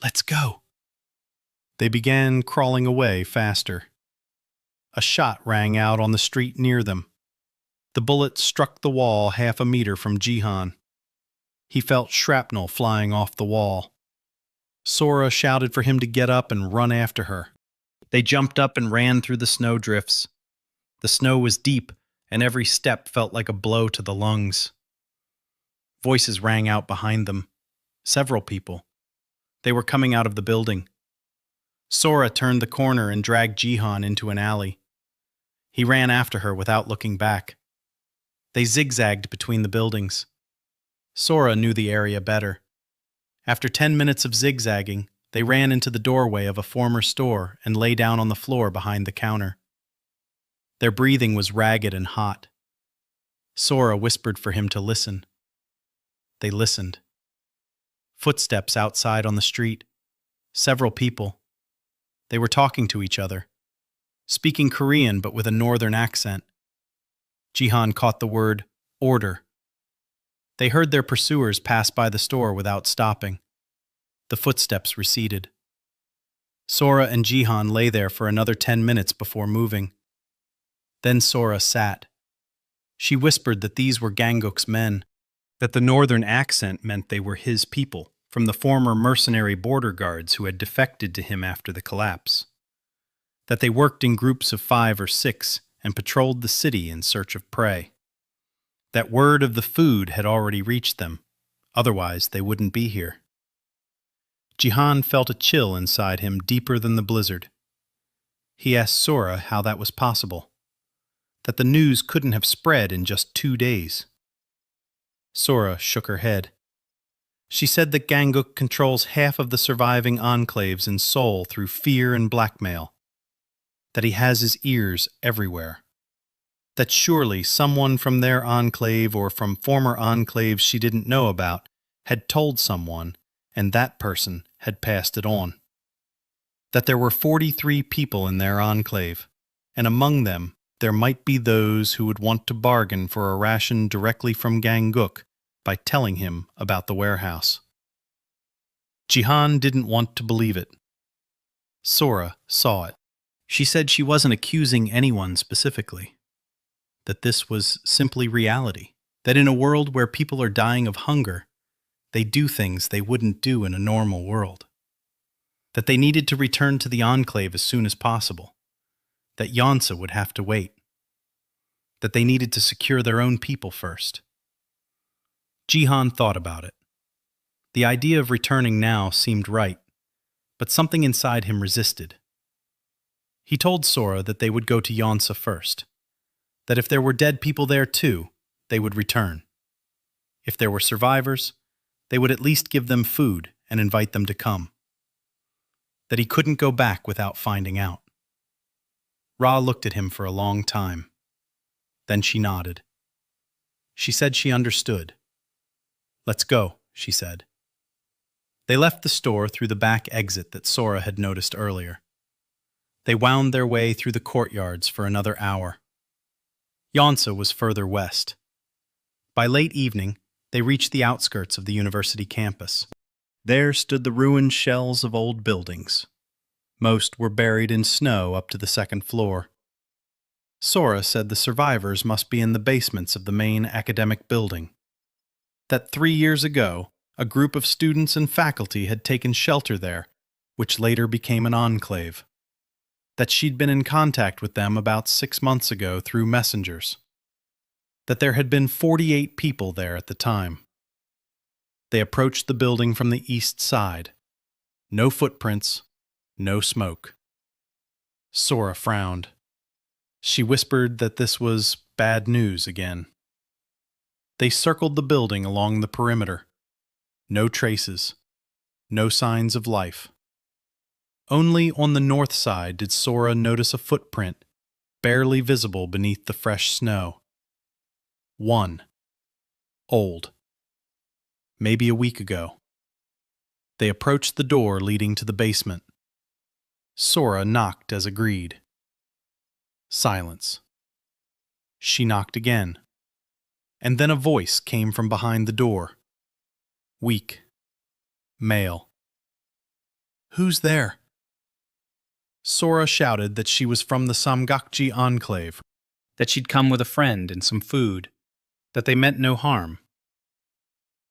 "Let's go." They began crawling away faster. A shot rang out on the street near them. The bullet struck the wall half a meter from Jihan. He felt shrapnel flying off the wall. Sora shouted for him to get up and run after her. They jumped up and ran through the snow drifts. The snow was deep, and every step felt like a blow to the lungs. Voices rang out behind them. Several people. They were coming out of the building. Sora turned the corner and dragged Jihan into an alley. He ran after her without looking back. They zigzagged between the buildings. Sora knew the area better. After 10 minutes of zigzagging, they ran into the doorway of a former store and lay down on the floor behind the counter. Their breathing was ragged and hot. Sora whispered for him to listen. They listened. Footsteps outside on the street. Several people. They were talking to each other, speaking Korean but with a northern accent. Jihan caught the word order. They heard their pursuers pass by the store without stopping. The footsteps receded. Sora and Jihan lay there for another 10 minutes before moving. Then Sora sat. She whispered that these were Ganguk's men, that the northern accent meant they were his people, from the former mercenary border guards who had defected to him after the collapse. That they worked in groups of 5 or 6 and patrolled the city in search of prey. That word of the food had already reached them, otherwise they wouldn't be here. Jihan felt a chill inside him deeper than the blizzard. He asked Sora how that was possible, that the news couldn't have spread in just 2 days. Sora shook her head. She said that Ganguk controls half of the surviving enclaves in Seoul through fear and blackmail, that he has his ears everywhere. That surely someone from their enclave or from former enclaves she didn't know about had told someone, and that person had passed it on. that there were 43 people in their enclave, and among them there might be those who would want to bargain for a ration directly from Ganguk by telling him about the warehouse. Jihan didn't want to believe it. Sora saw it. She said she wasn't accusing anyone specifically, that this was simply reality, that in a world where people are dying of hunger, they do things they wouldn't do in a normal world, that they needed to return to the enclave as soon as possible, that Yonsa would have to wait, that they needed to secure their own people first. Jihan thought about it. The idea of returning now seemed right, but something inside him resisted. He told Sora that they would go to Yonsa first, that if there were dead people there too, they would return. If there were survivors, they would at least give them food and invite them to come. That he couldn't go back without finding out. Ra looked at him for a long time. Then she nodded. She said she understood. "Let's go," she said. They left the store through the back exit that Sora had noticed earlier. They wound their way through the courtyards for another hour. Yonsa was further west. By late evening, they reached the outskirts of the university campus. There stood the ruined shells of old buildings. Most were buried in snow up to the second floor. Sora said the survivors must be in the basements of the main academic building. That 3 years ago, a group of students and faculty had taken shelter there, which later became an enclave. That she'd been in contact with them about 6 months ago through messengers. That there had been 48 people there at the time. They approached the building from the east side. No footprints, no smoke. Sora frowned. She whispered that this was bad news again. They circled the building along the perimeter. No traces. No signs of life. Only on the north side did Sora notice a footprint, barely visible beneath the fresh snow. One. Old. Maybe a week ago. They approached the door leading to the basement. Sora knocked as agreed. Silence. She knocked again. And then a voice came from behind the door. Weak. Male. "Who's there?" Sora shouted that she was from the Samgakji enclave, that she'd come with a friend and some food, that they meant no harm.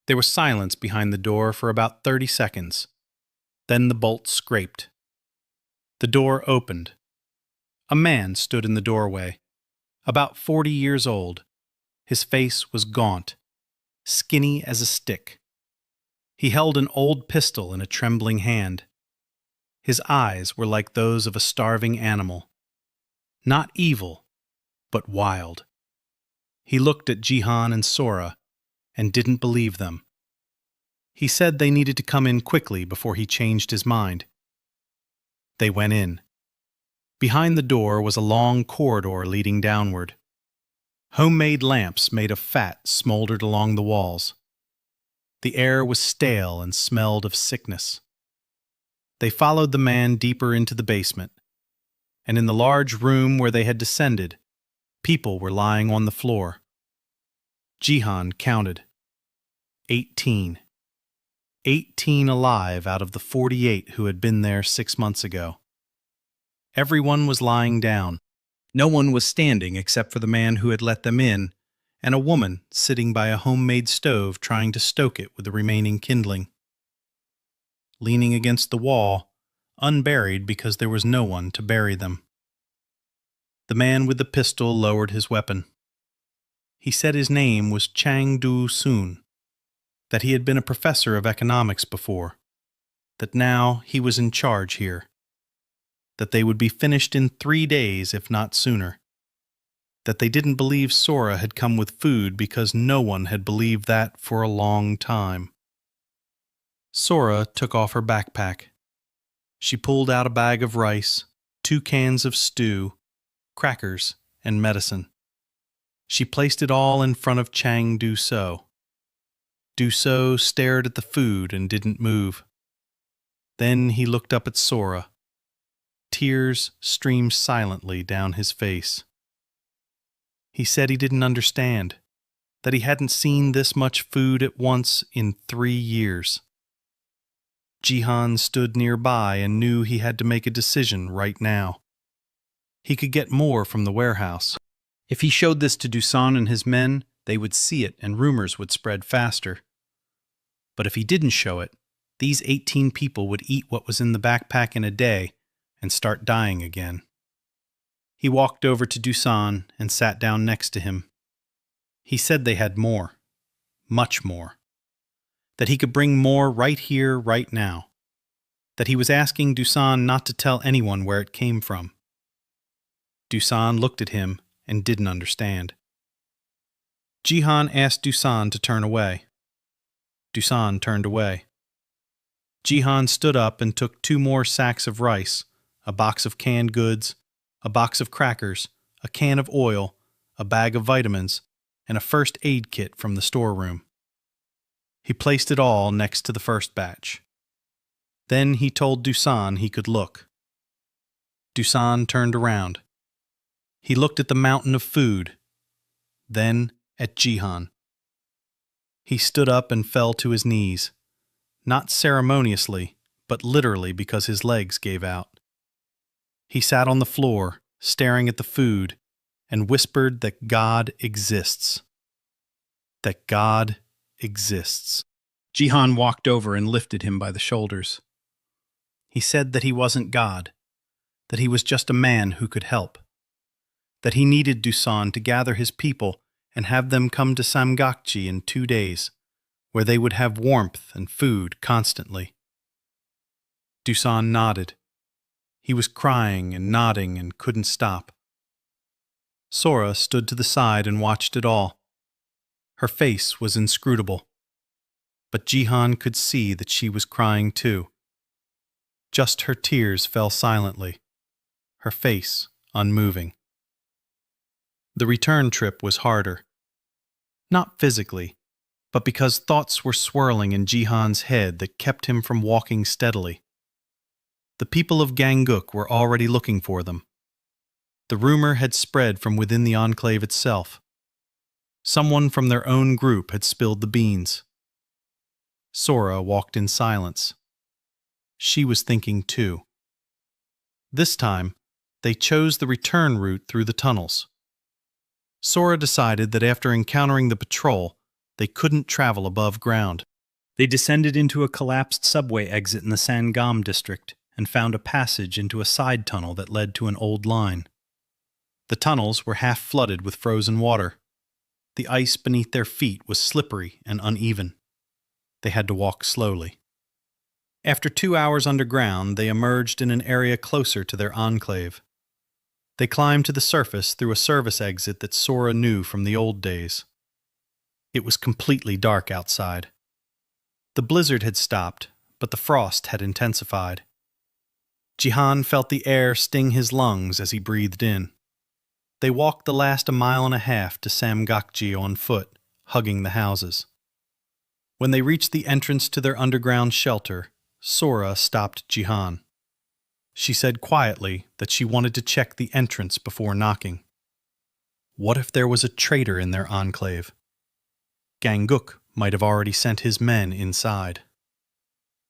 There was silence behind the door for about 30 seconds. Then the bolt scraped. The door opened. A man stood in the doorway, about 40 years old. His face was gaunt, skinny as a stick. He held an old pistol in a trembling hand. His eyes were like those of a starving animal. Not evil, but wild. He looked at Jihan and Sora and didn't believe them. He said they needed to come in quickly before he changed his mind. They went in. Behind the door was a long corridor leading downward. Homemade lamps made of fat smoldered along the walls. The air was stale and smelled of sickness. They followed the man deeper into the basement, and in the large room where they had descended, people were lying on the floor. Jihan counted. 18. 18 alive out of the 48 who had been there 6 months ago. Everyone was lying down. No one was standing except for the man who had let them in, and a woman sitting by a homemade stove trying to stoke it with the remaining kindling. Leaning against the wall, unburied because there was no one to bury them. The man with the pistol lowered his weapon. He said his name was Chang Du-soon, that he had been a professor of economics before, that now he was in charge here, that they would be finished in 3 days if not sooner, that they didn't believe Sora had come with food because no one had believed that for a long time. Sora took off her backpack. She pulled out a bag of rice, 2 cans of stew, crackers, and medicine. She placed it all in front of Chang Du-so. Du-so stared at the food and didn't move. Then he looked up at Sora, tears streamed silently down his face. He said he didn't understand, that he hadn't seen this much food at once in 3 years. Jihan stood nearby and knew he had to make a decision right now. He could get more from the warehouse. If he showed this to Dusan and his men, they would see it and rumors would spread faster. But if he didn't show it, these 18 people would eat what was in the backpack in a day and start dying again. He walked over to Dusan and sat down next to him. He said they had more, much more. That he could bring more right here, right now. That he was asking Dusan not to tell anyone where it came from. Dusan looked at him and didn't understand. Jihan asked Dusan to turn away. Dusan turned away. Jihan stood up and took 2 more sacks of rice, a box of canned goods, a box of crackers, a can of oil, a bag of vitamins, and a first aid kit from the storeroom. He placed it all next to the first batch. Then he told Dusan he could look. Dusan turned around. He looked at the mountain of food, then at Jihan. He stood up and fell to his knees, not ceremoniously, but literally because his legs gave out. He sat on the floor, staring at the food, and whispered that God exists. That God exists. Jihan walked over and lifted him by the shoulders. He said that he wasn't God, that he was just a man who could help, that he needed Dusan to gather his people and have them come to Samgakji in 2 days, where they would have warmth and food constantly. Dusan nodded. He was crying and nodding and couldn't stop. Sora stood to the side and watched it all. Her face was inscrutable, but Jihan could see that she was crying too. Just her tears fell silently, her face unmoving. The return trip was harder. Not physically, but because thoughts were swirling in Jihan's head that kept him from walking steadily. The people of Gangguk were already looking for them. The rumor had spread from within the enclave itself. Someone from their own group had spilled the beans. Sora walked in silence. She was thinking too. This time, they chose the return route through the tunnels. Sora decided that after encountering the patrol, they couldn't travel above ground. They descended into a collapsed subway exit in the Sangam district and found a passage into a side tunnel that led to an old line. The tunnels were half flooded with frozen water. The ice beneath their feet was slippery and uneven. They had to walk slowly. After 2 hours underground, they emerged in an area closer to their enclave. They climbed to the surface through a service exit that Sora knew from the old days. It was completely dark outside. The blizzard had stopped, but the frost had intensified. Jihan felt the air sting his lungs as he breathed in. They walked the last 1.5 miles to Samgakji on foot, hugging the houses. When they reached the entrance to their underground shelter, Sora stopped Jihan. She said quietly that she wanted to check the entrance before knocking. What if there was a traitor in their enclave? Gangguk might have already sent his men inside.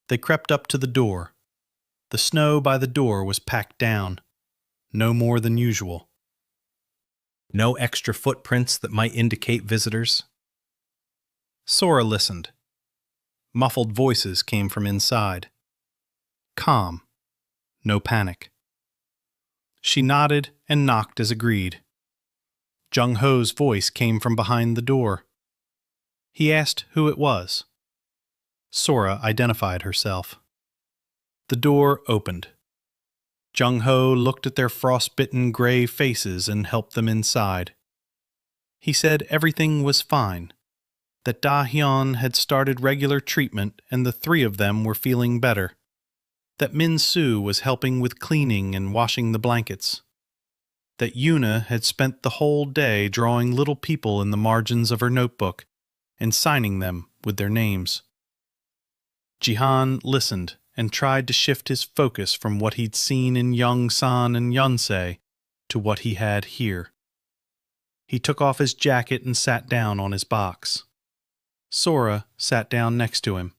They crept up to the door. The snow by the door was packed down, no more than usual. No extra footprints that might indicate visitors. Sora listened. Muffled voices came from inside. Calm. No panic. She nodded and knocked as agreed. Jung-ho's voice came from behind the door. He asked who it was. Sora identified herself. The door opened. Jung-ho looked at their frostbitten gray faces and helped them inside. He said everything was fine, that Da-hyun had started regular treatment and the 3 of them were feeling better, that Min-soo was helping with cleaning and washing the blankets, that Yuna had spent the whole day drawing little people in the margins of her notebook and signing them with their names. Jihan listened and tried to shift his focus from what he'd seen in Yongsan and Yonsei to what he had here. He took off his jacket and sat down on his box. Sora sat down next to him.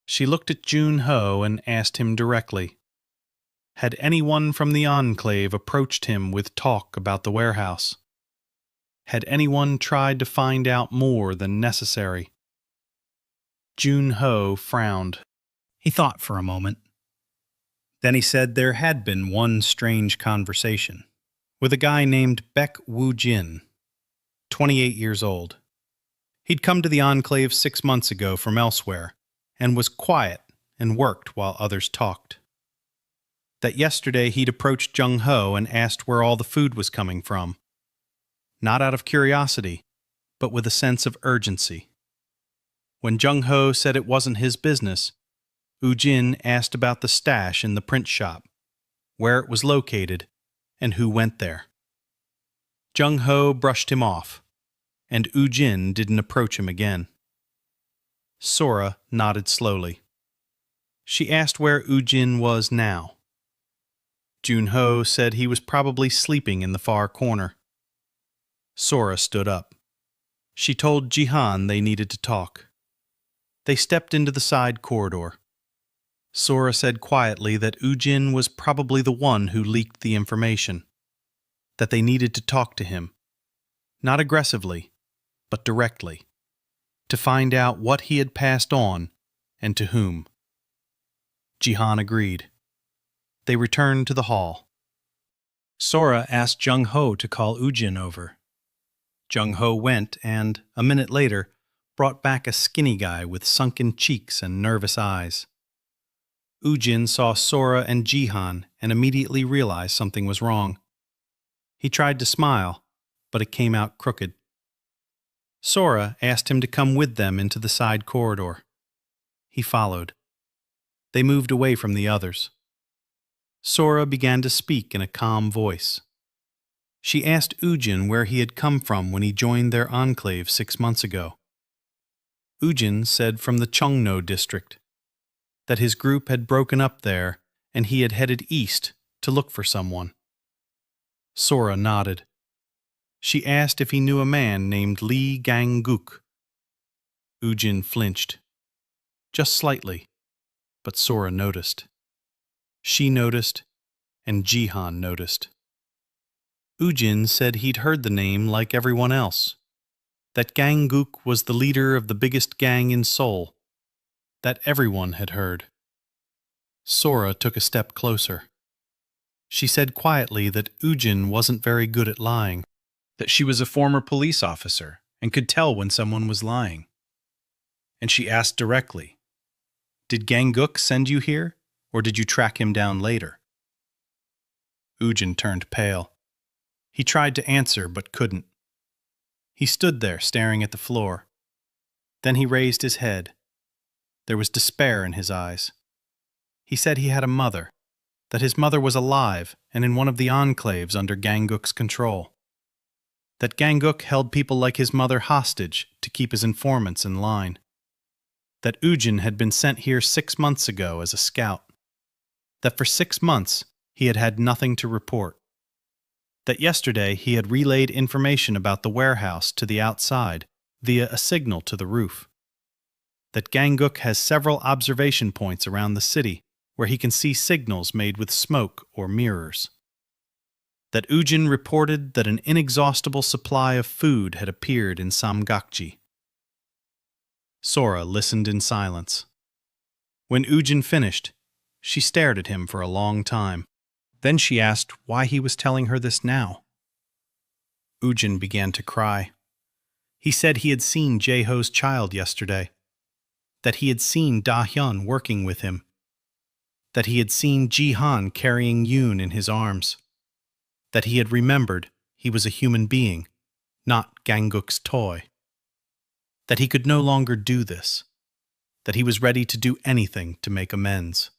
She looked at Jun-ho and asked him directly, had anyone from the enclave approached him with talk about the warehouse? Had anyone tried to find out more than necessary? Jun-ho frowned. He thought for a moment. Then he said there had been one strange conversation with a guy named Baek Woo-jin, 28 years old. He'd come to the enclave 6 months ago from elsewhere and was quiet and worked while others talked. That yesterday he'd approached Jung-ho and asked where all the food was coming from. Not out of curiosity, but with a sense of urgency. When Jung-ho said it wasn't his business, Woo-jin asked about the stash in the print shop, where it was located, and who went there. Jung-ho brushed him off, and Woo-jin didn't approach him again. Sora nodded slowly. She asked where Woo-jin was now. Jun-ho said he was probably sleeping in the far corner. Sora stood up. She told Jihan they needed to talk. They stepped into the side corridor. Sora said quietly that Woo-jin was probably the one who leaked the information, that they needed to talk to him, not aggressively, but directly, to find out what he had passed on and to whom. Jihan agreed. They returned to the hall. Sora asked Jung-ho to call Woo-jin over. Jung-ho went and, a minute later, brought back a skinny guy with sunken cheeks and nervous eyes. Woo-jin saw Sora and Jihan and immediately realized something was wrong. He tried to smile, but it came out crooked. Sora asked him to come with them into the side corridor. He followed. They moved away from the others. Sora began to speak in a calm voice. She asked Woo-jin where he had come from when he joined their enclave 6 months ago. Woo-jin said from the Cheongno district, that his group had broken up there and he had headed east to look for someone. Sora nodded. She asked if he knew a man named Lee Gang-guk. Woo-jin flinched. Just slightly, but Sora noticed. She noticed, and Jihan noticed. Woo-jin said he'd heard the name like everyone else, that Gang-guk was the leader of the biggest gang in Seoul, that everyone had heard. Sora took a step closer. She said quietly that Woo-jin wasn't very good at lying, that she was a former police officer and could tell when someone was lying. And she asked directly, "Did Gang-guk send you here, or did you track him down later?" Woo-jin turned pale. He tried to answer but couldn't. He stood there staring at the floor. Then he raised his head. There was despair in his eyes. He said he had a mother, that his mother was alive and in one of the enclaves under Gang-guk's control. That Gang-guk held people like his mother hostage to keep his informants in line. That Woo-jin had been sent here 6 months ago as a scout. That for 6 months he had had nothing to report. That yesterday he had relayed information about the warehouse to the outside via a signal to the roof. That Gang-guk has several observation points around the city where he can see signals made with smoke or mirrors. That Woo-jin reported that an inexhaustible supply of food had appeared in Samgakji. Sora listened in silence. When Woo-jin finished, she stared at him for a long time. Then she asked why he was telling her this now. Woo-jin began to cry. He said he had seen Jae-ho's child yesterday, that he had seen Da-hyun working with him, that he had seen Jihan carrying Yoon in his arms, that he had remembered he was a human being, not Gang-guk's toy, that he could no longer do this, that he was ready to do anything to make amends.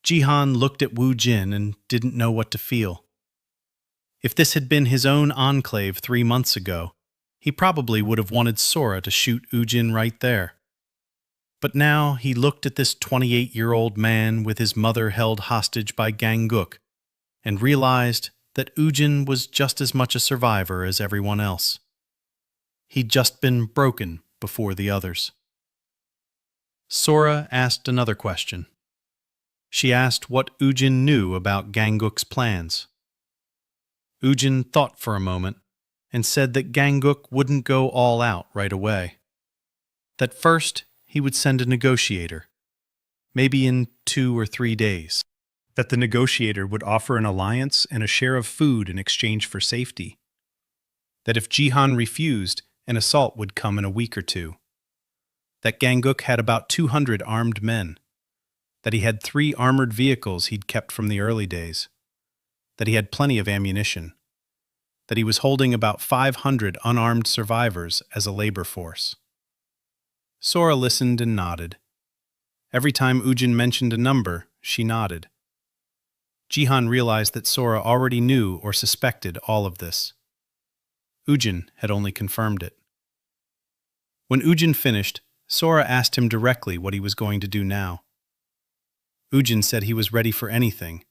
Jihan looked at Woo-jin and didn't know what to feel. If this had been his own enclave 3 months ago, he probably would have wanted Sora to shoot Woo-jin right there. But now he looked at this 28-year-old man with his mother held hostage by Gangguk and realized that Ujin was just as much a survivor as everyone else. He'd just been broken before the others. Sora asked another question. She asked what Ujin knew about Gangguk's plans. Ujin thought for a moment and said that Gangguk wouldn't go all out right away. That first he would send a negotiator, maybe in 2 or 3 days. That the negotiator would offer an alliance and a share of food in exchange for safety. That if Jihan refused, an assault would come in a week or 2. That Gangguk had about 200 armed men. That he had 3 armored vehicles he'd kept from the early days. That he had plenty of ammunition. That he was holding about 500 unarmed survivors as a labor force. Sora listened and nodded. Every time Ujin mentioned a number, she nodded. Jihan realized that Sora already knew or suspected all of this. Ujin had only confirmed it. When Ujin finished, Sora asked him directly what he was going to do now. Ujin said he was ready for anything,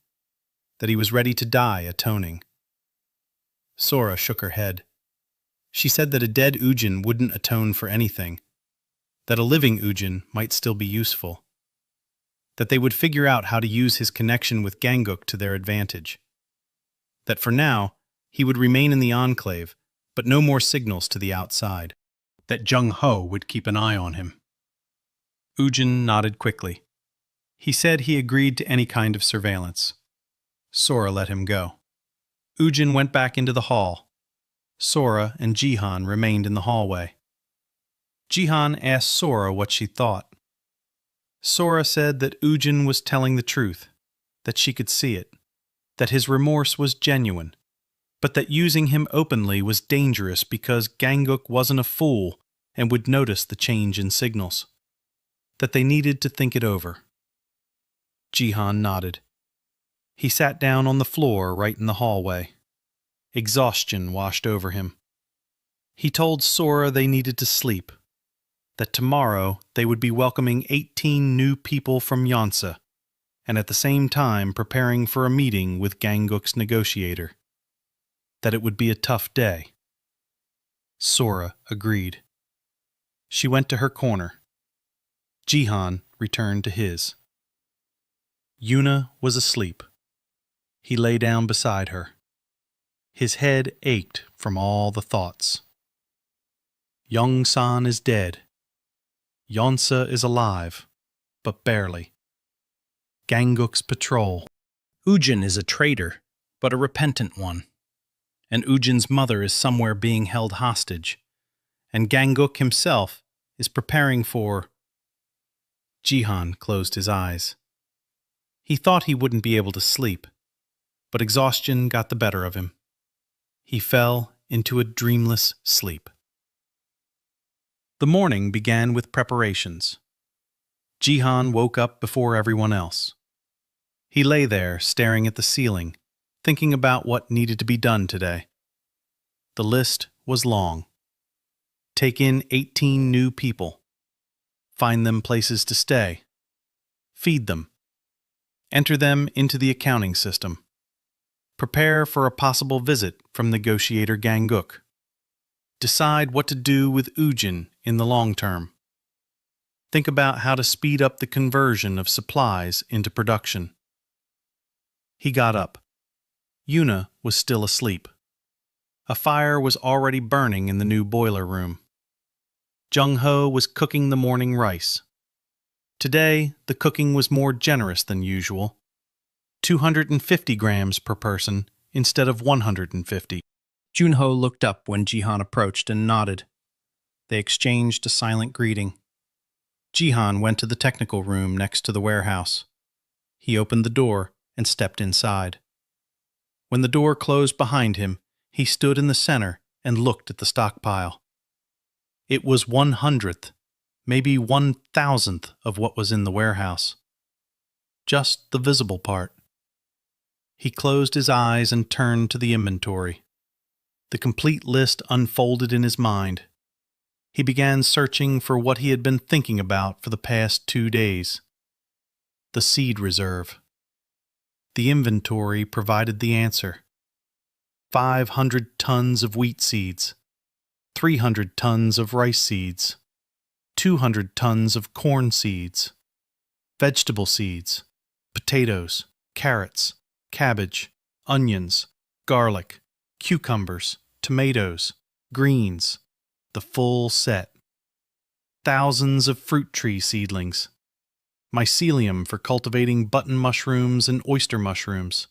that he was ready to die atoning. Sora shook her head. She said that a dead Ujin wouldn't atone for anything, that a living Ujin might still be useful, that they would figure out how to use his connection with Gangguk to their advantage, that for now he would remain in the enclave, but no more signals to the outside, that Jung Ho would keep an eye on him. Ujin nodded quickly. He said he agreed to any kind of surveillance. Sora let him go. Ujin went back into the hall. Sora and Jihan remained in the hallway. Jihan asked Sora what she thought. Sora said that Ujin was telling the truth, that she could see it, that his remorse was genuine, but that using him openly was dangerous because Gangguk wasn't a fool and would notice the change in signals, that they needed to think it over. Jihan nodded. He sat down on the floor right in the hallway. Exhaustion washed over him. He told Sora they needed to sleep, that tomorrow they would be welcoming 18 new people from Yonsa, and at the same time preparing for a meeting with Gangguk's negotiator. That it would be a tough day. Sora agreed. She went to her corner. Jihan returned to his. Yuna was asleep. He lay down beside her. His head ached from all the thoughts. Yong-san is dead. Yonsa is alive, but barely. Gangguk's patrol. Ujin is a traitor, but a repentant one. And Ujin's mother is somewhere being held hostage. And Gangguk himself is preparing for... Jihan closed his eyes. He thought he wouldn't be able to sleep, but exhaustion got the better of him. He fell into a dreamless sleep. The morning began with preparations. Jihan woke up before everyone else. He lay there staring at the ceiling, thinking about what needed to be done today. The list was long. Take in 18 new people. Find them places to stay. Feed them. Enter them into the accounting system. Prepare for a possible visit from negotiator Gangguk. Decide what to do with Ujin in the long term. Think about how to speed up the conversion of supplies into production. He got up. Yuna was still asleep. A fire was already burning in the new boiler room. Jung Ho was cooking the morning rice. Today, the cooking was more generous than usual. 250 grams per person instead of 150. Junho looked up when Jihan approached and nodded. They exchanged a silent greeting. Jihan went to the technical room next to the warehouse. He opened the door and stepped inside. When the door closed behind him, he stood in the center and looked at the stockpile. It was 1/100th, maybe 1,000th of what was in the warehouse. Just the visible part. He closed his eyes and turned to the inventory. The complete list unfolded in his mind. He began searching for what he had been thinking about for the past 2 days. The seed reserve. The inventory provided the answer. 500 tons of wheat seeds, 300 tons of rice seeds, 200 tons of corn seeds, vegetable seeds, potatoes, carrots, cabbage, onions, garlic, cucumbers, tomatoes, greens, the full set. Thousands of fruit tree seedlings, mycelium for cultivating button mushrooms and oyster mushrooms,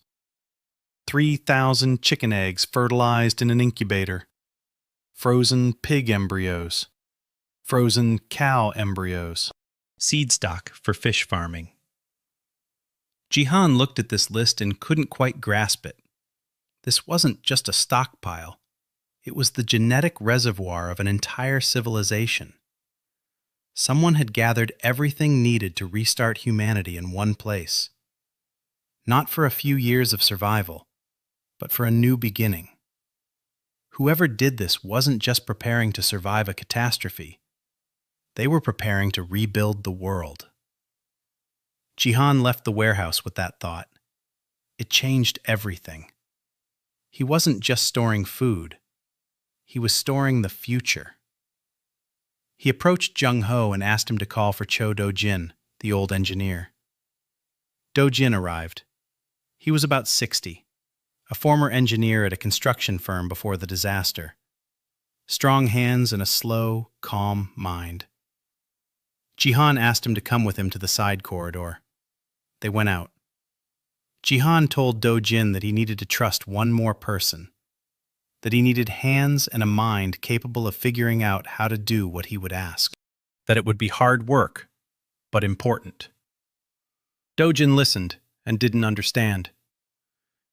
3,000 chicken eggs fertilized in an incubator, frozen pig embryos, frozen cow embryos, seed stock for fish farming. Jihan looked at this list and couldn't quite grasp it. This wasn't just a stockpile. It was the genetic reservoir of an entire civilization. Someone had gathered everything needed to restart humanity in one place. Not for a few years of survival, but for a new beginning. Whoever did this wasn't just preparing to survive a catastrophe. They were preparing to rebuild the world. Jihan left the warehouse with that thought. It changed everything. He wasn't just storing food. He was storing the future. He approached Jung Ho and asked him to call for Cho Do-jin, the old engineer. Do-jin arrived. He was about 60, a former engineer at a construction firm before the disaster. Strong hands and a slow, calm mind. Jihan asked him to come with him to the side corridor. They went out. Jihan told Do-jin that he needed to trust one more person, that he needed hands and a mind capable of figuring out how to do what he would ask, that it would be hard work, but important. Do-jin listened and didn't understand.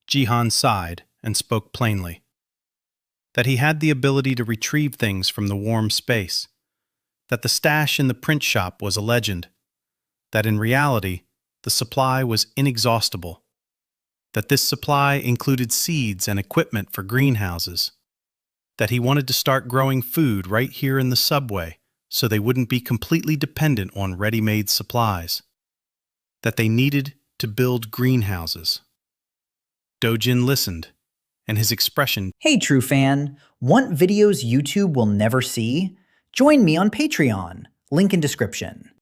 Jihan sighed and spoke plainly. That he had the ability to retrieve things from the warm space, that the stash in the print shop was a legend, that in reality, the supply was inexhaustible, that this supply included seeds and equipment for greenhouses, that he wanted to start growing food right here in the subway so they wouldn't be completely dependent on ready-made supplies, that they needed to build greenhouses. Do-jin listened, and his expression,
"Hey, true fan, want videos YouTube will never see? Join me on Patreon, link in description."